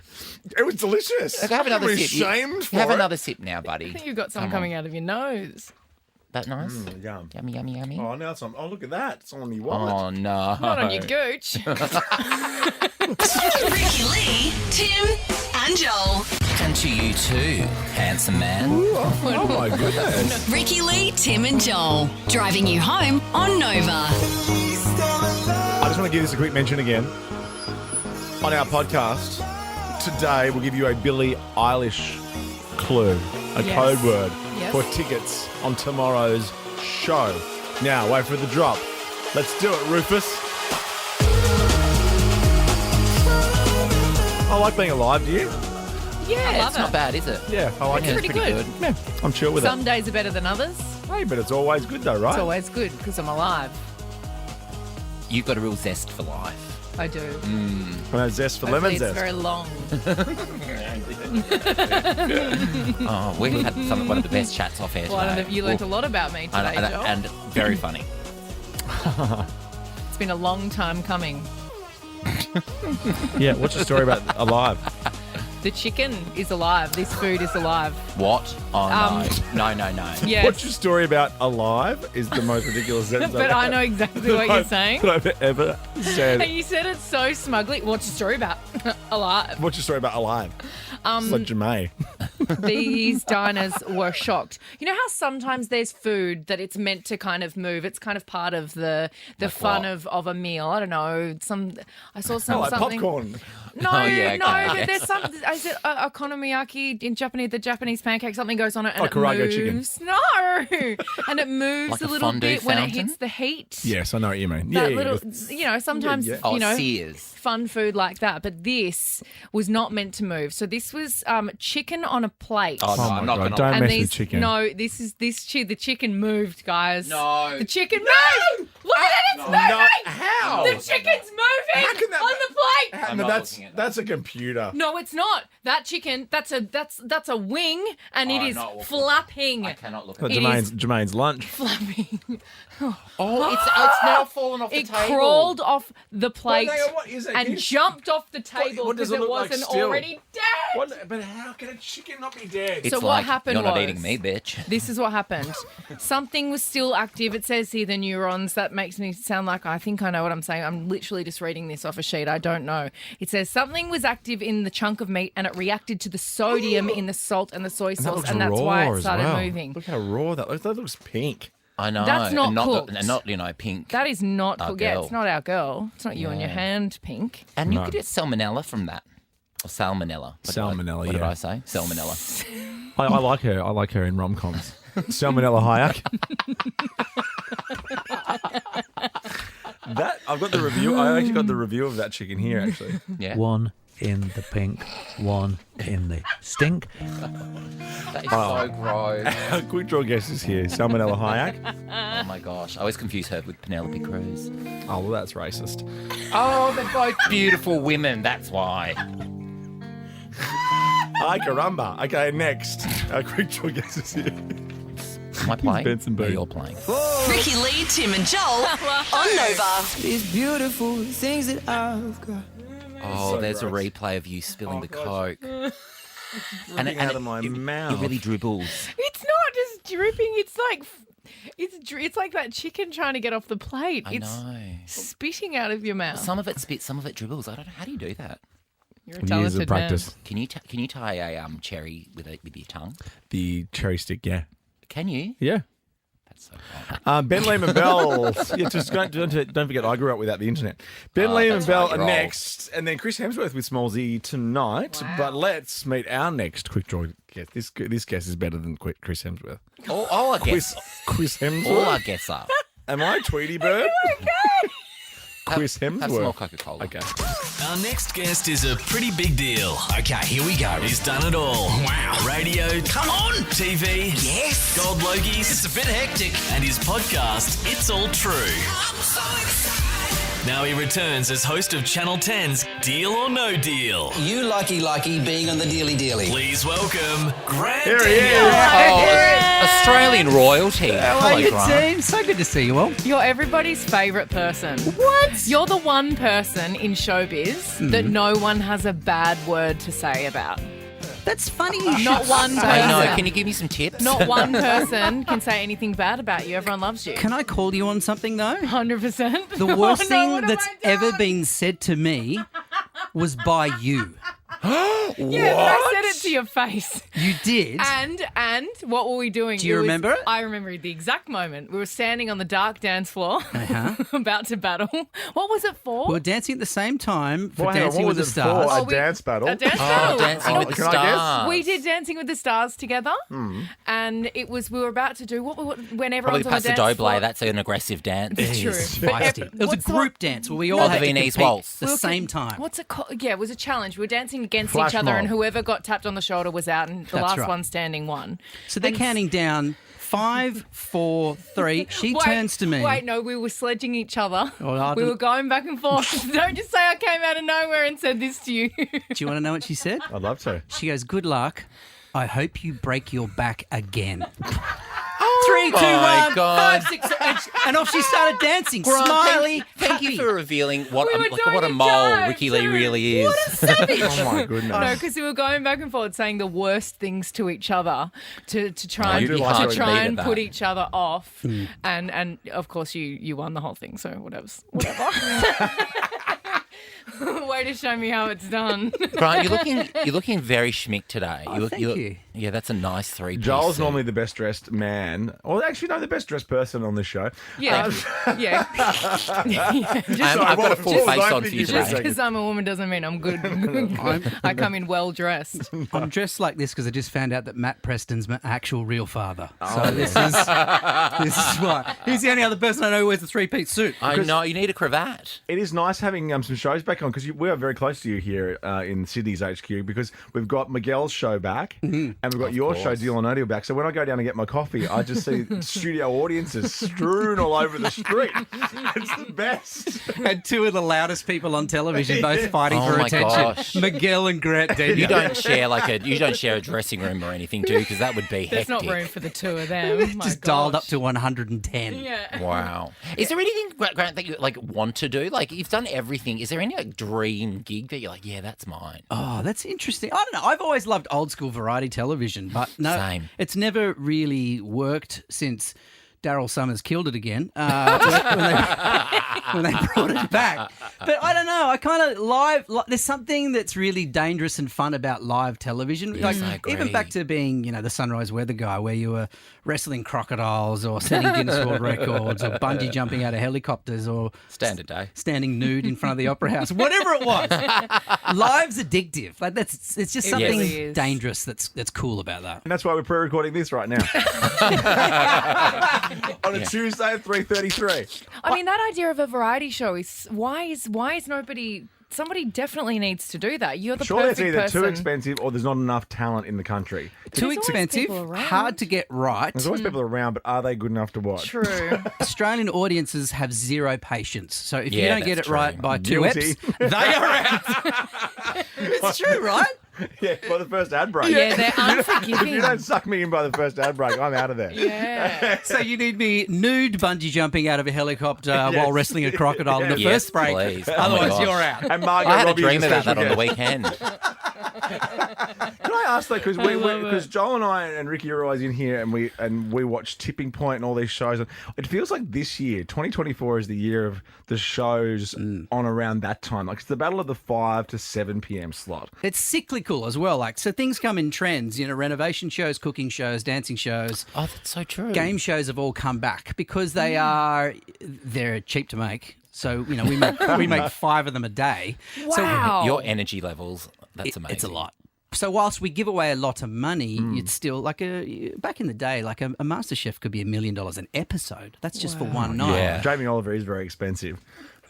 [SPEAKER 1] It was delicious.
[SPEAKER 2] Okay, have another
[SPEAKER 1] I'm
[SPEAKER 2] sip.
[SPEAKER 1] ashamed for
[SPEAKER 2] Have
[SPEAKER 1] it.
[SPEAKER 2] another sip now,
[SPEAKER 3] I
[SPEAKER 2] buddy.
[SPEAKER 3] think you've got some
[SPEAKER 2] Come on.
[SPEAKER 3] coming out of your nose.
[SPEAKER 2] That nice?
[SPEAKER 1] Yum.
[SPEAKER 2] Yummy, yummy, yummy.
[SPEAKER 1] Oh, now it's on. Oh, look at that. It's on your wallet.
[SPEAKER 2] Oh, no.
[SPEAKER 3] Not on your gooch.
[SPEAKER 14] Ricky Lee, Tim, and Joel.
[SPEAKER 2] And to you too, handsome man.
[SPEAKER 1] Oh, my goodness.
[SPEAKER 14] Ricky Lee, Tim, and Joel. Driving you home on Nova.
[SPEAKER 1] I just want to give this a quick mention again. On our podcast, today we'll give you a Billie Eilish clue, a
[SPEAKER 3] Yes.
[SPEAKER 1] code word
[SPEAKER 3] Yes.
[SPEAKER 1] for tickets on tomorrow's show. Now, wait for the drop. Let's do it, Rufus. I like being alive, do you?
[SPEAKER 3] Yeah,
[SPEAKER 2] It's not bad, is it?
[SPEAKER 1] Yeah, I like
[SPEAKER 3] It's
[SPEAKER 1] it.
[SPEAKER 3] pretty good.
[SPEAKER 1] Yeah, I'm chill with
[SPEAKER 3] Some
[SPEAKER 1] it.
[SPEAKER 3] days are better than others.
[SPEAKER 1] Hey, but it's always good though, right?
[SPEAKER 3] It's always good because I'm alive.
[SPEAKER 2] You've got a real zest for life.
[SPEAKER 3] I do.
[SPEAKER 1] When I zest for
[SPEAKER 3] Hopefully
[SPEAKER 1] lemon
[SPEAKER 3] it's
[SPEAKER 1] zest.
[SPEAKER 3] very long.
[SPEAKER 2] Oh, we've had one of the best chats off air
[SPEAKER 3] Well,
[SPEAKER 2] today.
[SPEAKER 3] you learnt a lot about me today, Joel.
[SPEAKER 2] And very funny.
[SPEAKER 3] It's been a long time coming.
[SPEAKER 1] Yeah, what's your story about Alive?
[SPEAKER 3] The chicken is alive. This food is alive.
[SPEAKER 2] What? Oh, no. No.
[SPEAKER 3] Yes.
[SPEAKER 1] What's your story about Alive is the most ridiculous sentence
[SPEAKER 3] But I know exactly what you're saying.
[SPEAKER 1] that I've ever said.
[SPEAKER 3] And you said it so smugly. What's your story about? Alive.
[SPEAKER 1] What's your story about Alive? It's like Jemay.
[SPEAKER 3] These diners were shocked. You know how sometimes there's food that it's meant to kind of move. It's kind of part of the fun of a meal. I don't know. I saw something.
[SPEAKER 1] Popcorn.
[SPEAKER 3] No,
[SPEAKER 2] yeah,
[SPEAKER 3] no,
[SPEAKER 2] okay.
[SPEAKER 3] but there's some. Is it okonomiyaki in Japanese? The Japanese pancake. Something goes on it and it
[SPEAKER 1] karaage
[SPEAKER 3] moves.
[SPEAKER 1] chicken.
[SPEAKER 3] No, and it moves
[SPEAKER 2] Like
[SPEAKER 3] a
[SPEAKER 2] a
[SPEAKER 3] little
[SPEAKER 2] fondue
[SPEAKER 3] bit when it
[SPEAKER 2] fountain?
[SPEAKER 3] hits the heat.
[SPEAKER 1] Yes, I know what you mean.
[SPEAKER 3] That
[SPEAKER 1] Yeah,
[SPEAKER 3] little,
[SPEAKER 1] yeah.
[SPEAKER 3] sometimes
[SPEAKER 1] Yeah.
[SPEAKER 2] Oh,
[SPEAKER 3] you know,
[SPEAKER 2] Sears.
[SPEAKER 3] fun food like that. But this was not meant to move. So this was chicken on a plate.
[SPEAKER 2] Oh, no,
[SPEAKER 1] Oh
[SPEAKER 2] I'm
[SPEAKER 1] my
[SPEAKER 2] not
[SPEAKER 1] God,
[SPEAKER 2] going
[SPEAKER 1] don't
[SPEAKER 2] to.
[SPEAKER 1] mess
[SPEAKER 3] these,
[SPEAKER 1] with chicken.
[SPEAKER 3] No, the chicken moved, guys.
[SPEAKER 2] No.
[SPEAKER 3] The chicken moved. Look at it, it's moving.
[SPEAKER 1] No, how?
[SPEAKER 3] The chicken's moving
[SPEAKER 1] How can that
[SPEAKER 3] on the plate.
[SPEAKER 2] I'm
[SPEAKER 1] No,
[SPEAKER 2] not
[SPEAKER 1] that's
[SPEAKER 2] looking at
[SPEAKER 1] that's a computer.
[SPEAKER 3] No, it's not. That chicken, that's a wing, and it
[SPEAKER 2] I'm
[SPEAKER 3] is
[SPEAKER 2] not looking.
[SPEAKER 3] flapping.
[SPEAKER 2] I cannot look
[SPEAKER 1] But
[SPEAKER 2] at it.
[SPEAKER 1] Jermaine's lunch.
[SPEAKER 3] Flapping.
[SPEAKER 2] Oh, it's now fallen off the
[SPEAKER 3] It
[SPEAKER 2] table.
[SPEAKER 3] crawled off the plate
[SPEAKER 1] hang on, what is it?
[SPEAKER 3] and jumped off the table
[SPEAKER 1] what does
[SPEAKER 3] because
[SPEAKER 1] it
[SPEAKER 3] it
[SPEAKER 1] look like
[SPEAKER 3] wasn't
[SPEAKER 1] still?
[SPEAKER 3] already dead.
[SPEAKER 1] But how can a chicken not be dead?
[SPEAKER 2] It's
[SPEAKER 3] So what
[SPEAKER 2] like,
[SPEAKER 3] happened
[SPEAKER 2] you're not
[SPEAKER 3] was-
[SPEAKER 2] eating me, bitch.
[SPEAKER 3] This is what happened. Something was still active. It says here the neurons. That makes me sound like I think I know what I'm saying. I'm literally just reading this off a sheet. I don't know. It says something was active in the chunk of meat and it reacted to the sodium in the salt and the soy sauce, and that's why it started moving.
[SPEAKER 1] Look how raw that looks. That looks pink.
[SPEAKER 2] I know.
[SPEAKER 3] That's not
[SPEAKER 2] and
[SPEAKER 3] cooked.
[SPEAKER 2] and not, pink.
[SPEAKER 3] That is not
[SPEAKER 2] Our
[SPEAKER 3] cooked. Yeah,
[SPEAKER 2] girl.
[SPEAKER 3] it's not our girl. It's not you and your hand, Pink.
[SPEAKER 2] And you
[SPEAKER 1] No.
[SPEAKER 2] could get salmonella from that. Or salmonella.
[SPEAKER 1] Salmonella,
[SPEAKER 2] What did
[SPEAKER 1] yeah.
[SPEAKER 2] I say? Salmonella.
[SPEAKER 1] I like her. I like her in rom-coms. Salmonella Hayek. That I've got the review. I actually got the review of that chicken here. Actually,
[SPEAKER 2] Yeah.
[SPEAKER 16] One in the pink, one in the stink.
[SPEAKER 2] That is so gross.
[SPEAKER 1] quick draw guess is here. Salmonella Hayek.
[SPEAKER 2] Oh my gosh. I always confuse her with Penelope Cruz.
[SPEAKER 1] Oh well, that's racist.
[SPEAKER 2] Oh, they're both beautiful women. That's why.
[SPEAKER 1] Ay caramba. Okay, next. Quick draw guess is here.
[SPEAKER 2] Am I playing?
[SPEAKER 1] Benson
[SPEAKER 2] Or
[SPEAKER 1] Boone.
[SPEAKER 2] you're playing.
[SPEAKER 14] Ricky Lee, Tim and Joel on Nova.
[SPEAKER 13] These beautiful things that I've got.
[SPEAKER 2] Oh,
[SPEAKER 1] So
[SPEAKER 2] there's
[SPEAKER 1] gross.
[SPEAKER 2] a replay of you spilling the Coke.
[SPEAKER 1] Dripping out of my mouth.
[SPEAKER 2] It really dribbles.
[SPEAKER 3] It's not just dripping. It's like it's like that chicken trying to get off the plate.
[SPEAKER 2] I
[SPEAKER 3] It's
[SPEAKER 2] know.
[SPEAKER 3] spitting out of your mouth.
[SPEAKER 2] Some of it spits, some of it dribbles. I don't know. How do you do that?
[SPEAKER 3] You're a
[SPEAKER 1] Years
[SPEAKER 3] talented
[SPEAKER 1] of practice.
[SPEAKER 3] man.
[SPEAKER 2] Can you tie a cherry with your tongue?
[SPEAKER 1] The cherry stick. Yeah.
[SPEAKER 2] Can you?
[SPEAKER 1] Yeah.
[SPEAKER 2] That's so fun.
[SPEAKER 1] Ben Lehman Bell. Yeah, just don't forget, I grew up without the internet. Ben Lehman
[SPEAKER 2] that's
[SPEAKER 1] Bell
[SPEAKER 2] right,
[SPEAKER 1] are
[SPEAKER 2] you're old.
[SPEAKER 1] next, and then Chris Hemsworth with Smallsy tonight.
[SPEAKER 3] Wow.
[SPEAKER 1] But let's meet our next quick draw guest. This guest is better than Chris Hemsworth.
[SPEAKER 2] All I guess.
[SPEAKER 1] Chris Hemsworth.
[SPEAKER 2] All I guess are.
[SPEAKER 1] Am I Tweety Bird? Chris
[SPEAKER 2] Have some
[SPEAKER 1] Hemsworth.
[SPEAKER 2] more Coca-Cola.
[SPEAKER 1] Okay.
[SPEAKER 5] Our next guest is a pretty big deal. Okay, here we go. He's done it all. Wow. Radio. Come on. TV. Yes. Gold Logies. It's a bit hectic. And his podcast, It's All True. I'm so excited. Now he returns as host of Channel 10's Deal or No Deal.
[SPEAKER 15] You likey being on the dealy.
[SPEAKER 5] Please welcome Grant.
[SPEAKER 1] Here he is.
[SPEAKER 2] Oh, Australian royalty.
[SPEAKER 16] How
[SPEAKER 2] Hello,
[SPEAKER 16] are you,
[SPEAKER 2] Grant.
[SPEAKER 16] team? So good to see you all.
[SPEAKER 3] You're everybody's favourite person. What? You're the one person in showbiz that no one has a bad word to say about.
[SPEAKER 16] That's funny.
[SPEAKER 3] Not one person.
[SPEAKER 2] I know. Can you give me some tips?
[SPEAKER 3] Not one person can say anything bad about you. Everyone loves you.
[SPEAKER 16] Can I call you on something though?
[SPEAKER 3] 100%.
[SPEAKER 16] The worst thing that's ever been said to me was by you.
[SPEAKER 3] Yeah, but I said it to your face.
[SPEAKER 16] You did.
[SPEAKER 3] And what were we doing?
[SPEAKER 16] Do you remember it?
[SPEAKER 3] I remember the exact moment. We were standing on the dark dance floor, about to battle. What was it for?
[SPEAKER 16] We were dancing at the same time for
[SPEAKER 1] Well, hang on,
[SPEAKER 16] Dancing
[SPEAKER 1] what
[SPEAKER 16] with the
[SPEAKER 1] was it
[SPEAKER 16] Stars.
[SPEAKER 1] for? A dance battle?
[SPEAKER 3] A dance battle.
[SPEAKER 2] Dancing with the
[SPEAKER 1] can I guess?
[SPEAKER 2] Stars.
[SPEAKER 3] We did Dancing with the Stars together, and it was we were about to do when
[SPEAKER 2] Probably
[SPEAKER 3] everyone's on the
[SPEAKER 2] Paso
[SPEAKER 3] dance
[SPEAKER 2] Doble.
[SPEAKER 3] floor.
[SPEAKER 2] That's an aggressive dance.
[SPEAKER 3] It's true.
[SPEAKER 16] It's
[SPEAKER 3] But
[SPEAKER 16] feisty. It was a
[SPEAKER 3] what's the
[SPEAKER 16] group
[SPEAKER 3] one-
[SPEAKER 16] dance where we all
[SPEAKER 2] No,
[SPEAKER 16] had
[SPEAKER 2] the
[SPEAKER 16] to
[SPEAKER 2] Viennese
[SPEAKER 16] compete
[SPEAKER 2] waltz.
[SPEAKER 16] the same time.
[SPEAKER 3] What's it called? Yeah, it was a challenge. We were dancing against
[SPEAKER 1] Flash
[SPEAKER 3] each other,
[SPEAKER 1] mob.
[SPEAKER 3] and whoever got tapped on the shoulder was out, and the
[SPEAKER 16] That's
[SPEAKER 3] last
[SPEAKER 16] right.
[SPEAKER 3] one standing won.
[SPEAKER 16] So they're
[SPEAKER 3] And-
[SPEAKER 16] counting down 5, 4, 3. She turns to me.
[SPEAKER 3] Wait, no, we were sledging each other.
[SPEAKER 16] Oh, I
[SPEAKER 3] we
[SPEAKER 16] didn't-
[SPEAKER 3] were going back and forth. Don't just say I came out of nowhere and said this to you.
[SPEAKER 16] Do you want to know what she said?
[SPEAKER 1] I'd love to.
[SPEAKER 16] She goes, "Good luck. I hope you break your back again."
[SPEAKER 3] Oh
[SPEAKER 16] 3, 2, 1,
[SPEAKER 2] my God.
[SPEAKER 16] 5, 6, and off she started dancing,
[SPEAKER 2] Grant,
[SPEAKER 16] smiley,
[SPEAKER 2] thank
[SPEAKER 16] happy.
[SPEAKER 2] you for revealing what
[SPEAKER 3] We were doing
[SPEAKER 2] what a
[SPEAKER 3] a
[SPEAKER 2] mole
[SPEAKER 3] dive
[SPEAKER 2] Ricky Lee
[SPEAKER 3] too.
[SPEAKER 2] really is.
[SPEAKER 3] What a savage.
[SPEAKER 1] Oh my goodness.
[SPEAKER 3] No, because we were going back and forth saying the worst things to each other to try
[SPEAKER 1] you
[SPEAKER 3] and,
[SPEAKER 1] do like
[SPEAKER 3] to
[SPEAKER 1] it.
[SPEAKER 3] try and
[SPEAKER 2] Beat at
[SPEAKER 3] put
[SPEAKER 2] that.
[SPEAKER 3] each other off. And of course you won the whole thing, so whatever. Way to show me how it's done.
[SPEAKER 2] Grant, you're looking very schmick today.
[SPEAKER 16] Thank you.
[SPEAKER 2] Yeah, that's a nice three-piece
[SPEAKER 1] Joel's
[SPEAKER 2] suit.
[SPEAKER 1] normally the best dressed man, or actually no, the best dressed person on this show.
[SPEAKER 3] Yeah. Yeah.
[SPEAKER 2] I've got a full face on for you
[SPEAKER 3] Just
[SPEAKER 2] today.
[SPEAKER 3] because I'm a woman doesn't mean I'm good. I come in well dressed.
[SPEAKER 16] I'm dressed like this because I just found out that Matt Preston's my actual real father.
[SPEAKER 1] Oh.
[SPEAKER 16] So this is why. He's the only other person I know who wears a three-piece suit.
[SPEAKER 2] I know, you need a cravat.
[SPEAKER 1] It is nice having some shows back on because we are very close to you here in Sydney's HQ because we've got Miguel's show back and we've got your show, Deal or No Deal, back. So when I go down and get my coffee, I just see studio audiences strewn all over the street. It's the best.
[SPEAKER 16] And two of the loudest people on television both fighting
[SPEAKER 2] Oh
[SPEAKER 16] for
[SPEAKER 2] my
[SPEAKER 16] attention.
[SPEAKER 2] gosh.
[SPEAKER 16] Miguel and Grant Denyer.
[SPEAKER 2] You don't share a dressing room or anything, do you? Because that would be
[SPEAKER 3] There's
[SPEAKER 2] hectic.
[SPEAKER 3] not room for the two of them. My
[SPEAKER 16] just dialed
[SPEAKER 3] gosh.
[SPEAKER 16] up to 110.
[SPEAKER 3] Yeah.
[SPEAKER 2] Wow. Is there anything, Grant, that you want to do? Like, you've done everything. Is there any dream gig that you're like, yeah, that's mine?
[SPEAKER 16] Oh, that's interesting. I don't know. I've always loved old school variety television, but no,
[SPEAKER 2] Same.
[SPEAKER 16] It's never really worked since Daryl Summers killed it again when they brought it back. But I don't know. I kind of there's something that's really dangerous and fun about live television.
[SPEAKER 2] Yes, I agree.
[SPEAKER 16] Even back to being, the Sunrise Weather guy, where you were wrestling crocodiles or setting Guinness World Records or bungee jumping out of helicopters or
[SPEAKER 2] Standard day.
[SPEAKER 16] standing nude in front of the Opera House, whatever it was. Live's addictive. Like it's just
[SPEAKER 3] It
[SPEAKER 16] something
[SPEAKER 3] really is.
[SPEAKER 16] dangerous that's cool about that.
[SPEAKER 1] And that's why we're pre-recording this right now. On a Tuesday at 3:33.
[SPEAKER 3] I mean, that idea of a variety show is why is nobody? Somebody definitely needs to do that. You're the
[SPEAKER 1] Surely it's
[SPEAKER 3] perfect
[SPEAKER 1] either
[SPEAKER 3] person.
[SPEAKER 1] too expensive or there's not enough talent in the country.
[SPEAKER 16] Too
[SPEAKER 3] always
[SPEAKER 16] expensive,
[SPEAKER 3] people around.
[SPEAKER 16] hard to get right.
[SPEAKER 1] There's always people around, but are they good enough to watch?
[SPEAKER 3] True.
[SPEAKER 16] Australian audiences have zero patience. So if you
[SPEAKER 2] Yeah,
[SPEAKER 16] don't get it
[SPEAKER 2] that's
[SPEAKER 16] right
[SPEAKER 2] true.
[SPEAKER 16] by two
[SPEAKER 1] Guilty.
[SPEAKER 16] eps, they are out. It's true, right?
[SPEAKER 1] Yeah, by the first ad break.
[SPEAKER 3] Yeah, they're
[SPEAKER 1] If
[SPEAKER 3] unforgiving.
[SPEAKER 1] you don't suck me in by the first ad break, I'm out of there.
[SPEAKER 3] Yeah.
[SPEAKER 16] So you need me nude bungee jumping out of a helicopter while wrestling a crocodile in the
[SPEAKER 2] Yes,
[SPEAKER 16] first break.
[SPEAKER 2] please. Oh my
[SPEAKER 16] Otherwise,
[SPEAKER 2] gosh.
[SPEAKER 16] you're out.
[SPEAKER 1] And Margot
[SPEAKER 2] I had a
[SPEAKER 1] Robbie is
[SPEAKER 2] dream about
[SPEAKER 1] special
[SPEAKER 2] that on the
[SPEAKER 1] guest.
[SPEAKER 2] weekend.
[SPEAKER 1] Can I ask though, because Joel and I and Ricky are always in here and we watch Tipping Point and all these shows, and it feels like this year, 2024, is the year of the shows on around that time. Like it's the battle of the 5 to 7 p.m. slot.
[SPEAKER 16] It's cyclical as well. Like, so things come in trends, renovation shows, cooking shows, dancing shows.
[SPEAKER 2] Oh, that's so true.
[SPEAKER 16] Game shows have all come back because they're cheap to make. So, we make 5 of them a day.
[SPEAKER 3] Wow.
[SPEAKER 2] Your energy levels, that's amazing.
[SPEAKER 16] It's a lot. So whilst we give away a lot of money, it's still back in the day, like a MasterChef could be $1 million an episode. That's just for one night.
[SPEAKER 2] Yeah.
[SPEAKER 1] Jamie Oliver is very expensive.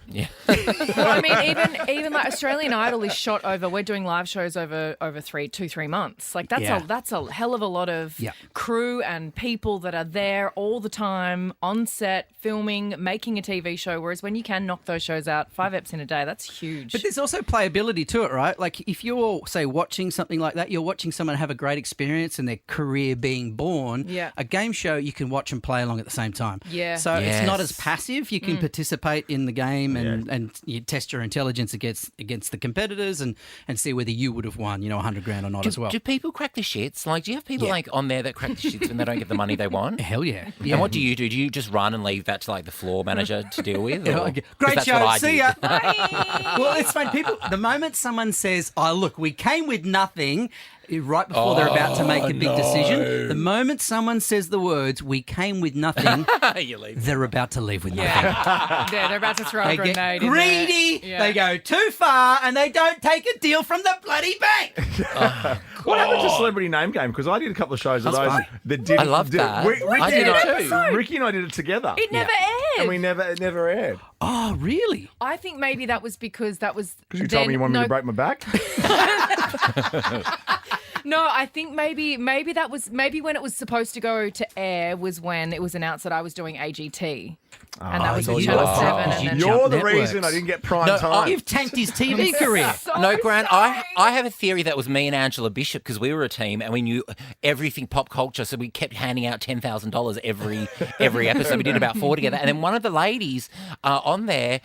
[SPEAKER 2] Yeah.
[SPEAKER 3] Well, I mean, even like Australian Idol is shot over. We're doing live shows over 3 months. Like that's a hell of a lot of crew and people that are there all the time on set, filming, making a TV show. Whereas when you can knock those shows out 5 eps in a day, that's huge.
[SPEAKER 16] But there's also playability to it, right? Like if you're, say, watching something like that, you're watching someone have a great experience and their career being born.
[SPEAKER 3] Yeah.
[SPEAKER 16] A game show, you can watch and play along at the same time.
[SPEAKER 3] Yeah.
[SPEAKER 16] So
[SPEAKER 2] Yes.
[SPEAKER 16] it's not as passive. You can participate in the game and you test your intelligence against the competitors and see whether you would have won, $100,000 or not as well.
[SPEAKER 2] Do people crack the shits? Like, do you have people on there that crack the shits when they don't get the money they want?
[SPEAKER 16] Hell yeah.
[SPEAKER 2] And what do you do? Do you just run and leave that to the floor manager to deal with? Or? 'Cause
[SPEAKER 16] Great
[SPEAKER 2] that's
[SPEAKER 16] show.
[SPEAKER 2] what I
[SPEAKER 16] See
[SPEAKER 2] did.
[SPEAKER 16] ya. Well, it's fun. People, the moment someone says, "Oh, look, we came with nothing," right before they're about to make a big decision, the moment someone says the words, "We came with nothing,"
[SPEAKER 2] You leave.
[SPEAKER 16] they're about to leave with nothing.
[SPEAKER 3] yeah, they're about to throw a
[SPEAKER 16] They
[SPEAKER 3] grenade.
[SPEAKER 16] get
[SPEAKER 3] in there.
[SPEAKER 16] greedy.
[SPEAKER 3] Yeah.
[SPEAKER 16] They go too far, and they don't take a deal from the bloody bank.
[SPEAKER 1] What happened to Celebrity Name Game? Because I did a couple of shows of
[SPEAKER 16] That's
[SPEAKER 1] those
[SPEAKER 16] fun.
[SPEAKER 1] that did.
[SPEAKER 2] I love that.
[SPEAKER 1] Ricky
[SPEAKER 2] I did
[SPEAKER 1] and
[SPEAKER 2] it too.
[SPEAKER 1] Ricky and I did it together.
[SPEAKER 3] It never aired.
[SPEAKER 1] And it never aired.
[SPEAKER 16] Oh, really?
[SPEAKER 3] I think maybe that was because that was.
[SPEAKER 1] Because you told me you wanted me to break my back.
[SPEAKER 3] No, I think maybe that was when it was supposed to go to air was when it was announced that I was doing AGT. And that was
[SPEAKER 1] so
[SPEAKER 3] on
[SPEAKER 1] you
[SPEAKER 3] Channel
[SPEAKER 1] are.
[SPEAKER 3] 7. And then
[SPEAKER 1] You're the
[SPEAKER 16] Networks.
[SPEAKER 1] reason I didn't get prime
[SPEAKER 2] No,
[SPEAKER 1] time.
[SPEAKER 16] You've tanked his TV career.
[SPEAKER 2] No, Grant, I have a theory that was me and Angela Bishop because we were a team and we knew everything pop culture, so we kept handing out $10,000 every episode. We did about 4 together. And then one of the ladies on there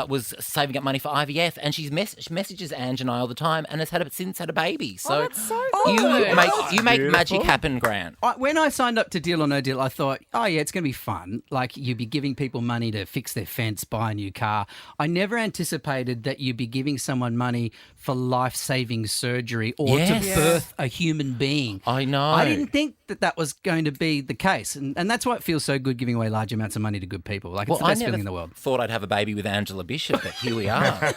[SPEAKER 2] was saving up money for IVF, and she messages Ange and I all the time and has since had a baby. So
[SPEAKER 3] that's so
[SPEAKER 2] you
[SPEAKER 3] good.
[SPEAKER 2] make
[SPEAKER 1] Beautiful.
[SPEAKER 2] magic happen, Grant.
[SPEAKER 16] When I signed up to Deal or No Deal, I thought, oh, yeah, it's going to be fun. Like, you'd be giving people money to fix their fence, buy a new car. I never anticipated that you'd be giving someone money for life-saving surgery or
[SPEAKER 2] Yes.
[SPEAKER 16] to birth a human being.
[SPEAKER 2] I know.
[SPEAKER 16] I didn't think that was going to be the case. And that's why it feels so good giving away large amounts of money to good people. Like, it's the best feeling in the world.
[SPEAKER 2] Thought I'd have a baby with Angela Bishop, but here we are.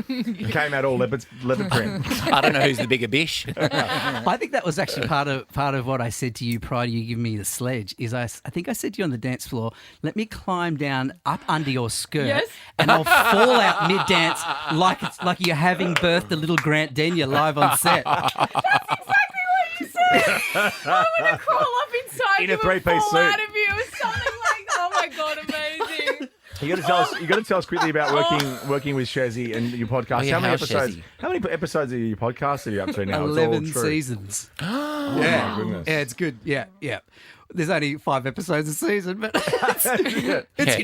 [SPEAKER 1] You came out all leopard print.
[SPEAKER 2] I don't know who's the bigger bish.
[SPEAKER 16] I think that was actually part of what I said to you prior to you giving me the sledge. Is I think I said to you on the dance floor, let me climb down up under your skirt, and I'll fall out mid dance like you're having birthed a little Grant Denyer live on set.
[SPEAKER 3] I want to crawl up inside
[SPEAKER 1] In
[SPEAKER 3] you
[SPEAKER 1] a three-piece
[SPEAKER 3] and fall
[SPEAKER 1] suit.
[SPEAKER 3] out of you. It's something like, oh my God, amazing.
[SPEAKER 1] You got to tell us quickly about working with Shezzy and your podcast.
[SPEAKER 2] Oh, yeah,
[SPEAKER 1] how many
[SPEAKER 2] how's
[SPEAKER 1] episodes?
[SPEAKER 2] Shezzy?
[SPEAKER 1] How many episodes of your podcast are you up to now?
[SPEAKER 16] 11
[SPEAKER 1] it's all true.
[SPEAKER 16] seasons.
[SPEAKER 1] Oh,
[SPEAKER 16] Yeah.
[SPEAKER 1] my goodness.
[SPEAKER 16] Yeah, it's good. Yeah. There's only 5 episodes a season, but it's really
[SPEAKER 2] That's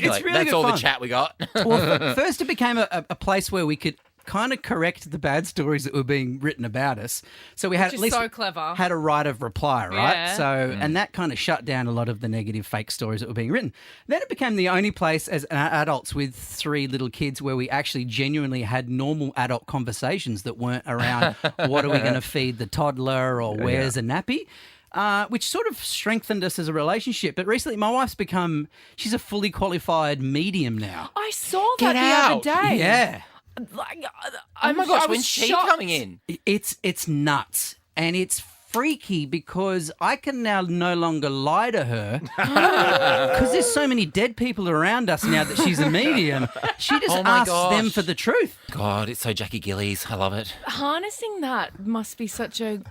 [SPEAKER 16] good
[SPEAKER 2] all
[SPEAKER 16] fun.
[SPEAKER 2] the chat we got.
[SPEAKER 16] Well, first it became a place where we could kind of correct the bad stories that were being written about us. So we had
[SPEAKER 3] Which
[SPEAKER 16] at
[SPEAKER 3] is
[SPEAKER 16] least
[SPEAKER 3] so clever.
[SPEAKER 16] had a right of reply, right?
[SPEAKER 3] Yeah.
[SPEAKER 16] So and that kind of shut down a lot of the negative fake stories that were being written. Then it became the only place as adults with 3 little kids where we actually genuinely had normal adult conversations that weren't around what are we going to feed the toddler or where's a nappy. Which sort of strengthened us as a relationship. But recently, my wife's she's a fully qualified medium now.
[SPEAKER 3] I saw
[SPEAKER 2] Get
[SPEAKER 3] that
[SPEAKER 2] out.
[SPEAKER 3] the other day.
[SPEAKER 16] Yeah.
[SPEAKER 3] Like,
[SPEAKER 2] Oh my gosh,
[SPEAKER 3] I was
[SPEAKER 2] when's she
[SPEAKER 3] shocked.
[SPEAKER 2] coming in?
[SPEAKER 16] It's nuts. And it's freaky because I can now no longer lie to her because there's so many dead people around us now that she's a medium. She just
[SPEAKER 2] Oh my
[SPEAKER 16] asks them
[SPEAKER 2] gosh.
[SPEAKER 16] for the truth.
[SPEAKER 2] God, it's so Jackie Gillies. I love it.
[SPEAKER 3] Harnessing that must be such a...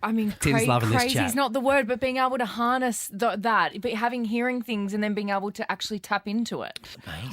[SPEAKER 3] I mean,
[SPEAKER 16] Tim's loving this
[SPEAKER 3] crazy
[SPEAKER 16] chat.
[SPEAKER 3] is not the word, but being able to harness that, but hearing things and then being able to actually tap into it.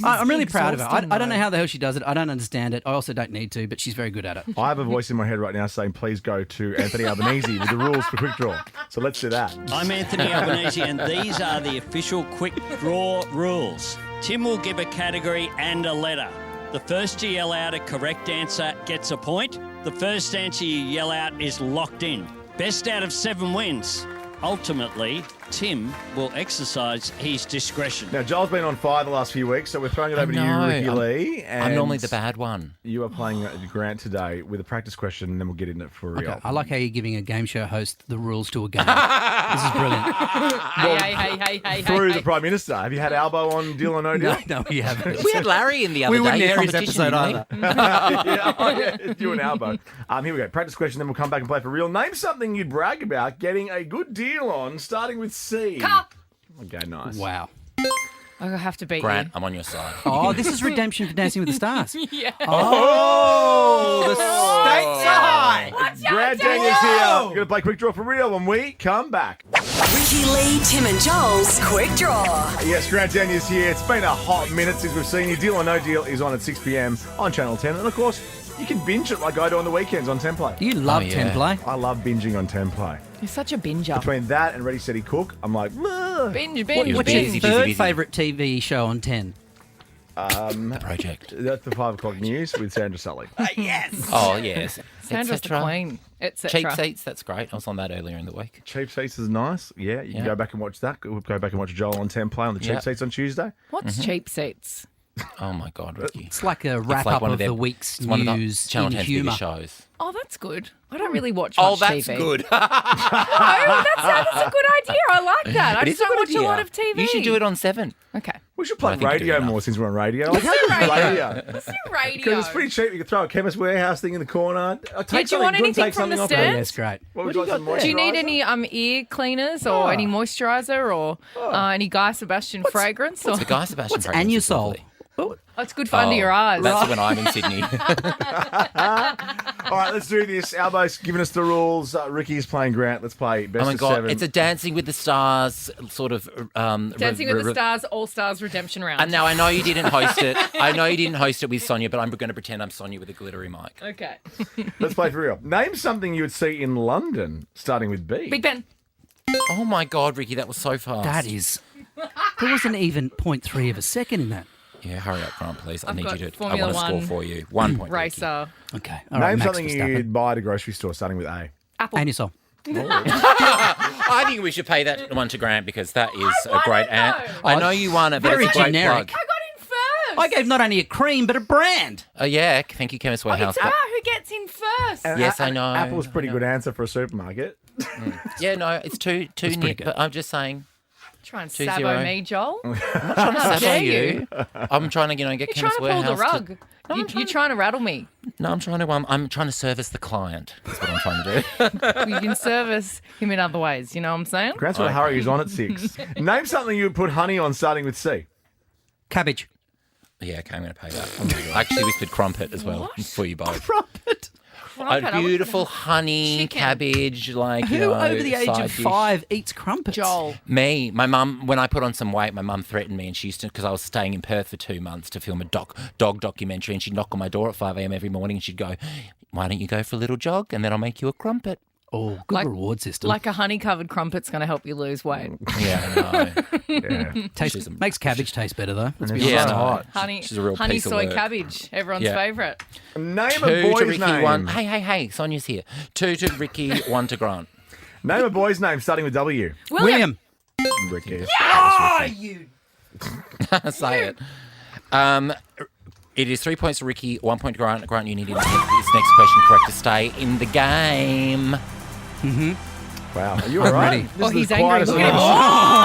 [SPEAKER 16] I'm really proud of her.
[SPEAKER 3] exhausting,
[SPEAKER 16] I don't know
[SPEAKER 3] though.
[SPEAKER 16] how the hell she does it. I don't understand it. I also don't need to, but she's very good at it.
[SPEAKER 1] I have a voice in my head right now saying, please go to Anthony Albanese with the rules for Quick Draw. So let's do that.
[SPEAKER 17] I'm Anthony Albanese, and these are the official Quick Draw rules. Tim will give a category and a letter. The first to yell out a correct answer gets a point. The first answer you yell out is locked in. Best out of 7 wins. Ultimately, Tim will exercise his discretion.
[SPEAKER 1] Now, Joel's been on fire the last few weeks, so we're throwing it over to you, Ricky Lee.
[SPEAKER 2] I'm normally the bad one.
[SPEAKER 1] You are playing Grant today with a practice question, and then we'll get into it for real.
[SPEAKER 16] Okay. I like how you're giving a game show host the rules to a game. This is brilliant.
[SPEAKER 3] Hey.
[SPEAKER 1] Through the Prime Minister. Have you had Albo on Deal or No Deal?
[SPEAKER 16] No, we haven't.
[SPEAKER 2] We had Larry in the other
[SPEAKER 16] We
[SPEAKER 2] day.
[SPEAKER 16] wouldn't
[SPEAKER 2] your
[SPEAKER 16] air his
[SPEAKER 2] competition,
[SPEAKER 16] episode
[SPEAKER 2] didn't we?
[SPEAKER 1] yeah, you and Albo. Here we go. Practice question, then we'll come back and play for real. Name something you'd brag about getting a good deal on, starting with C.
[SPEAKER 3] Cup.
[SPEAKER 1] Okay, nice.
[SPEAKER 16] Wow.
[SPEAKER 3] I have to beat
[SPEAKER 2] Grant, I'm on your side.
[SPEAKER 16] Oh, this is redemption for Dancing with the Stars.
[SPEAKER 3] Yeah.
[SPEAKER 1] Oh, the
[SPEAKER 16] stakes are high.
[SPEAKER 3] Watch out,
[SPEAKER 1] Grant Daniels here. We're going to play Quick Draw for real when we come back.
[SPEAKER 14] Ricky Lee, Tim and Joel's Quick Draw.
[SPEAKER 1] Yes, Grant Daniels here. It's been a hot minute since we've seen you. Deal or No Deal is on at 6 p.m. on Channel 10. And, of course, you can binge it like I do on the weekends on 10 Play.
[SPEAKER 16] You love
[SPEAKER 2] Oh, yeah.
[SPEAKER 16] 10 Play.
[SPEAKER 1] I love binging on 10 Play.
[SPEAKER 3] You're such a binger.
[SPEAKER 1] Between that and Ready, Steady, Cook, I'm like, "Ugh."
[SPEAKER 3] Binge.
[SPEAKER 16] What's
[SPEAKER 2] busy,
[SPEAKER 16] your third
[SPEAKER 2] busy.
[SPEAKER 16] favourite TV show on 10?
[SPEAKER 2] Project.
[SPEAKER 1] That's the 5 o'clock news with Sandra Sully.
[SPEAKER 16] Yes.
[SPEAKER 2] Oh, yes.
[SPEAKER 3] Sandra's the queen, etc.
[SPEAKER 2] Cheap Seats, that's great. I was on that earlier in the week.
[SPEAKER 1] Cheap Seats is nice. Yeah, you can
[SPEAKER 2] Yeah.
[SPEAKER 1] go back and watch that. Go back and watch Joel on 10 Play on the Cheap
[SPEAKER 2] Yeah.
[SPEAKER 1] Seats on Tuesday.
[SPEAKER 3] What's cheap seats?
[SPEAKER 2] Oh, my God, Ricky.
[SPEAKER 16] It's like a
[SPEAKER 2] It's
[SPEAKER 16] wrap
[SPEAKER 2] like
[SPEAKER 16] up
[SPEAKER 2] one
[SPEAKER 16] of
[SPEAKER 2] their-
[SPEAKER 16] the week's
[SPEAKER 2] it's one of the
[SPEAKER 16] news
[SPEAKER 2] Channel
[SPEAKER 16] in
[SPEAKER 2] 10's
[SPEAKER 16] humour.
[SPEAKER 2] biggest shows.
[SPEAKER 3] Oh, that's good. I don't really watch
[SPEAKER 2] Oh,
[SPEAKER 3] much
[SPEAKER 2] that's
[SPEAKER 3] TV.
[SPEAKER 2] good.
[SPEAKER 3] No, that's a good idea. I like that. I
[SPEAKER 2] It
[SPEAKER 3] just
[SPEAKER 2] is a
[SPEAKER 3] don't
[SPEAKER 2] good
[SPEAKER 3] watch a lot
[SPEAKER 2] idea.
[SPEAKER 3] of TV.
[SPEAKER 2] You should do it on 7.
[SPEAKER 3] Okay.
[SPEAKER 1] We should
[SPEAKER 2] I
[SPEAKER 1] plug
[SPEAKER 2] think you do
[SPEAKER 1] radio
[SPEAKER 2] enough.
[SPEAKER 1] more since we're on radio.
[SPEAKER 3] Let's do
[SPEAKER 1] radio.
[SPEAKER 3] Let's do radio.
[SPEAKER 1] Because it's pretty cheap. You can throw a Chemist Warehouse thing in the corner.
[SPEAKER 3] Yeah, do you want anything from the stand?
[SPEAKER 16] That's great.
[SPEAKER 1] What would you like, some
[SPEAKER 3] Do you need
[SPEAKER 1] moisturiser?
[SPEAKER 3] any ear cleaners or any moisturiser or any Guy Sebastian fragrance?
[SPEAKER 2] What's
[SPEAKER 3] or...
[SPEAKER 2] the Guy Sebastian
[SPEAKER 16] What's
[SPEAKER 2] fragrance? It's
[SPEAKER 16] Anusol?
[SPEAKER 2] lovely.
[SPEAKER 3] Oh, it's good for under your eyes.
[SPEAKER 2] That's when I'm in Sydney.
[SPEAKER 1] All right, let's do this. Albo's giving us the rules. Ricky's playing Grant. Let's play best
[SPEAKER 2] Oh my
[SPEAKER 1] of
[SPEAKER 2] God,
[SPEAKER 1] 7.
[SPEAKER 2] it's a Dancing with the Stars sort of...
[SPEAKER 3] Dancing with the Stars All Stars Redemption Round.
[SPEAKER 2] And now I know you didn't host it. I know you didn't host it with Sonia, but I'm going to pretend I'm Sonia with a glittery mic.
[SPEAKER 3] Okay.
[SPEAKER 1] Let's play for real. Name something you would see in London, starting with B.
[SPEAKER 3] Big Ben.
[SPEAKER 2] Oh my God, Ricky, that was so fast.
[SPEAKER 16] That is... There wasn't even 0.3 of a second in that.
[SPEAKER 2] Yeah, hurry up, Grant, please. I
[SPEAKER 3] I've
[SPEAKER 2] need
[SPEAKER 3] got
[SPEAKER 2] you to...
[SPEAKER 3] Formula
[SPEAKER 2] I want to score
[SPEAKER 3] One
[SPEAKER 2] for you. 1 point. Ricky.
[SPEAKER 3] Racer.
[SPEAKER 16] Okay. All right,
[SPEAKER 1] Name
[SPEAKER 16] Max
[SPEAKER 1] something
[SPEAKER 16] Verstappen.
[SPEAKER 1] you'd buy at a grocery store, starting with A.
[SPEAKER 3] Apple.
[SPEAKER 16] Anusol.
[SPEAKER 2] I think we should pay that one to Grant because that is a great ant. I know you won it, but
[SPEAKER 16] Very
[SPEAKER 2] it's a great
[SPEAKER 16] generic.
[SPEAKER 2] plug.
[SPEAKER 3] I got in first.
[SPEAKER 16] I gave not only a cream, but a brand.
[SPEAKER 2] Oh, yeah. Thank you, Chemist Warehouse.
[SPEAKER 3] It's about who gets in first.
[SPEAKER 2] Yes, I know.
[SPEAKER 1] Apple's a pretty good answer for a supermarket.
[SPEAKER 2] Yeah, no, it's two near, but I'm just saying.
[SPEAKER 3] Try and
[SPEAKER 2] 2-0.
[SPEAKER 3] sabo me, Joel.
[SPEAKER 2] I'm not trying to sabo you. I'm trying to, get
[SPEAKER 3] You're
[SPEAKER 2] Chemist
[SPEAKER 3] trying to pull
[SPEAKER 2] Warehouse.
[SPEAKER 3] the rug. You're trying to rattle me.
[SPEAKER 2] No, I'm trying to service the client. That's what I'm trying to do.
[SPEAKER 3] You can service him in other ways. You know what I'm saying?
[SPEAKER 1] Grant's got to hurry. He's on at 6. Name something you would put honey on starting with C.
[SPEAKER 16] Cabbage.
[SPEAKER 2] Yeah, okay, I'm going to pay that. I actually whispered crumpet as well for you both.
[SPEAKER 16] Crumpet.
[SPEAKER 2] A beautiful honey, cabbage,
[SPEAKER 16] Who over the age of 5 eats crumpets?
[SPEAKER 3] Joel.
[SPEAKER 2] Me. My mum, when I put on some weight, my mum threatened me and she used to, because I was staying in Perth for 2 months to film a dog documentary, and she'd knock on my door at 5 a.m. every morning and she'd go, why don't you go for a little jog and then I'll make you a crumpet.
[SPEAKER 16] Oh, good reward system.
[SPEAKER 3] Like a honey-covered crumpet's going to help you lose weight.
[SPEAKER 2] Yeah, I know.
[SPEAKER 16] Makes cabbage taste better, though. Let's be
[SPEAKER 2] Yeah,
[SPEAKER 16] honest.
[SPEAKER 2] no.
[SPEAKER 3] Honey,
[SPEAKER 2] She's a real
[SPEAKER 3] honey
[SPEAKER 2] piece of
[SPEAKER 3] soy
[SPEAKER 2] work.
[SPEAKER 3] cabbage, everyone's
[SPEAKER 2] Yeah.
[SPEAKER 3] favourite.
[SPEAKER 1] Name
[SPEAKER 2] 2
[SPEAKER 1] a
[SPEAKER 2] to
[SPEAKER 1] boy's
[SPEAKER 2] Ricky,
[SPEAKER 1] name.
[SPEAKER 2] 1. Hey, Sonia's here. 2 to Ricky, 1 to Grant.
[SPEAKER 1] Name a boy's name starting with W.
[SPEAKER 16] William.
[SPEAKER 1] Ricky.
[SPEAKER 16] Oh, you.
[SPEAKER 2] Say it. It is 3 points to Ricky, 1 point to Grant. Grant, you need to get this next question correct to stay in the game.
[SPEAKER 1] Wow. Are you
[SPEAKER 16] I'm
[SPEAKER 1] all right?
[SPEAKER 16] ready.
[SPEAKER 1] This is
[SPEAKER 3] he's
[SPEAKER 1] the
[SPEAKER 3] angry.
[SPEAKER 1] quietest
[SPEAKER 3] Look at him.
[SPEAKER 1] one.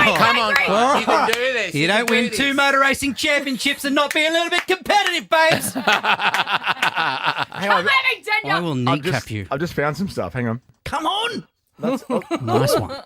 [SPEAKER 3] Oh,
[SPEAKER 2] Come on, Grant. You can do this.
[SPEAKER 16] You don't
[SPEAKER 2] can do
[SPEAKER 16] win
[SPEAKER 2] this.
[SPEAKER 16] 2 motor racing championships and not be a little bit competitive, babes.
[SPEAKER 1] Hang on.
[SPEAKER 16] I will kneecap you.
[SPEAKER 1] I've just found some stuff. Hang on.
[SPEAKER 16] Come on.
[SPEAKER 1] Nice
[SPEAKER 16] one.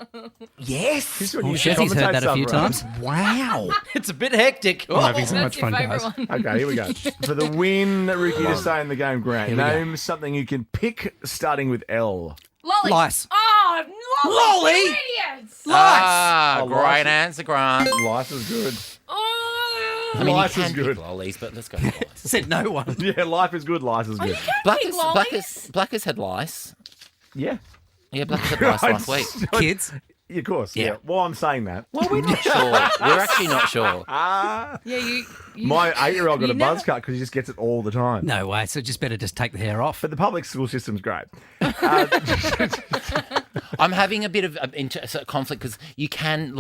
[SPEAKER 1] Yes. This is what
[SPEAKER 16] Oh,
[SPEAKER 1] you
[SPEAKER 16] Shezzy's heard that a few
[SPEAKER 1] commentate
[SPEAKER 16] times.
[SPEAKER 1] stuff,
[SPEAKER 16] Wow. It's a bit hectic.
[SPEAKER 18] I'm having so
[SPEAKER 3] That's
[SPEAKER 18] much
[SPEAKER 3] your
[SPEAKER 18] fun,
[SPEAKER 3] favourite
[SPEAKER 18] guys.
[SPEAKER 3] one.
[SPEAKER 1] right? Okay, here we go. For the win, Ricky, to stay in the game, Grant.
[SPEAKER 16] Here we go.
[SPEAKER 1] Name something you can pick starting with L.
[SPEAKER 3] Lolly.
[SPEAKER 16] Lice.
[SPEAKER 3] Oh,
[SPEAKER 16] Lolly?
[SPEAKER 3] you idiots.
[SPEAKER 2] Ah,
[SPEAKER 1] Oh,
[SPEAKER 2] great
[SPEAKER 1] lice.
[SPEAKER 2] answer, Grant.
[SPEAKER 1] Lice is good.
[SPEAKER 3] Oh.
[SPEAKER 2] I mean,
[SPEAKER 1] Lice
[SPEAKER 2] you
[SPEAKER 1] is
[SPEAKER 2] can
[SPEAKER 1] good.
[SPEAKER 2] pick lollies, but let's go with lice.
[SPEAKER 16] Said no one.
[SPEAKER 1] Yeah, life is good. Lice is good.
[SPEAKER 2] Blackers had lice.
[SPEAKER 1] Yeah.
[SPEAKER 2] Yeah, Blackers had lice last week.
[SPEAKER 16] Kids.
[SPEAKER 1] Of course.
[SPEAKER 2] Yeah.
[SPEAKER 1] Yeah. Well, I'm saying that.
[SPEAKER 2] Well, we're not sure. We're actually not sure.
[SPEAKER 3] Yeah, you
[SPEAKER 1] My 8-year-old got
[SPEAKER 3] you
[SPEAKER 1] a
[SPEAKER 3] never-
[SPEAKER 1] buzz cut because he just gets it all the time.
[SPEAKER 16] No way. So just better just take the hair off.
[SPEAKER 1] But the public school system's great.
[SPEAKER 2] I'm having a bit of conflict because you can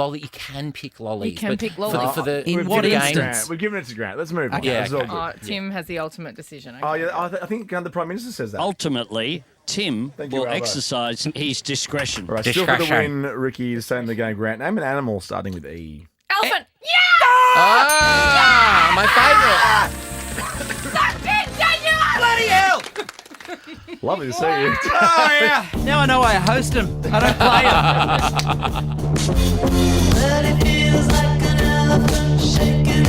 [SPEAKER 2] pick lollies.
[SPEAKER 3] You can
[SPEAKER 2] but
[SPEAKER 3] pick
[SPEAKER 2] for
[SPEAKER 3] lollies.
[SPEAKER 2] For the,
[SPEAKER 16] In
[SPEAKER 1] We've
[SPEAKER 16] what
[SPEAKER 1] given it to
[SPEAKER 16] instance?
[SPEAKER 1] Grant. We've given it to Grant. Let's move on.
[SPEAKER 2] Yeah,
[SPEAKER 1] This is all
[SPEAKER 2] okay.
[SPEAKER 1] good.
[SPEAKER 3] Tim has the ultimate decision. Okay?
[SPEAKER 1] Oh, yeah. I think the Prime Minister says that.
[SPEAKER 17] Ultimately, Tim
[SPEAKER 6] Thank you,
[SPEAKER 17] will
[SPEAKER 6] Albo.
[SPEAKER 17] exercise his discretion.
[SPEAKER 1] All right, still for the win, Ricky, to stay in the game. Grant, name an animal starting with E.
[SPEAKER 3] Elephant. Yeah!
[SPEAKER 2] Ah, my favourite.
[SPEAKER 3] Suck it, Daniel!
[SPEAKER 16] Bloody hell!
[SPEAKER 1] Lovely to see you.
[SPEAKER 16] Oh, yeah. Now I know why I host him. I don't play him.
[SPEAKER 13] But it feels like an elephant shaking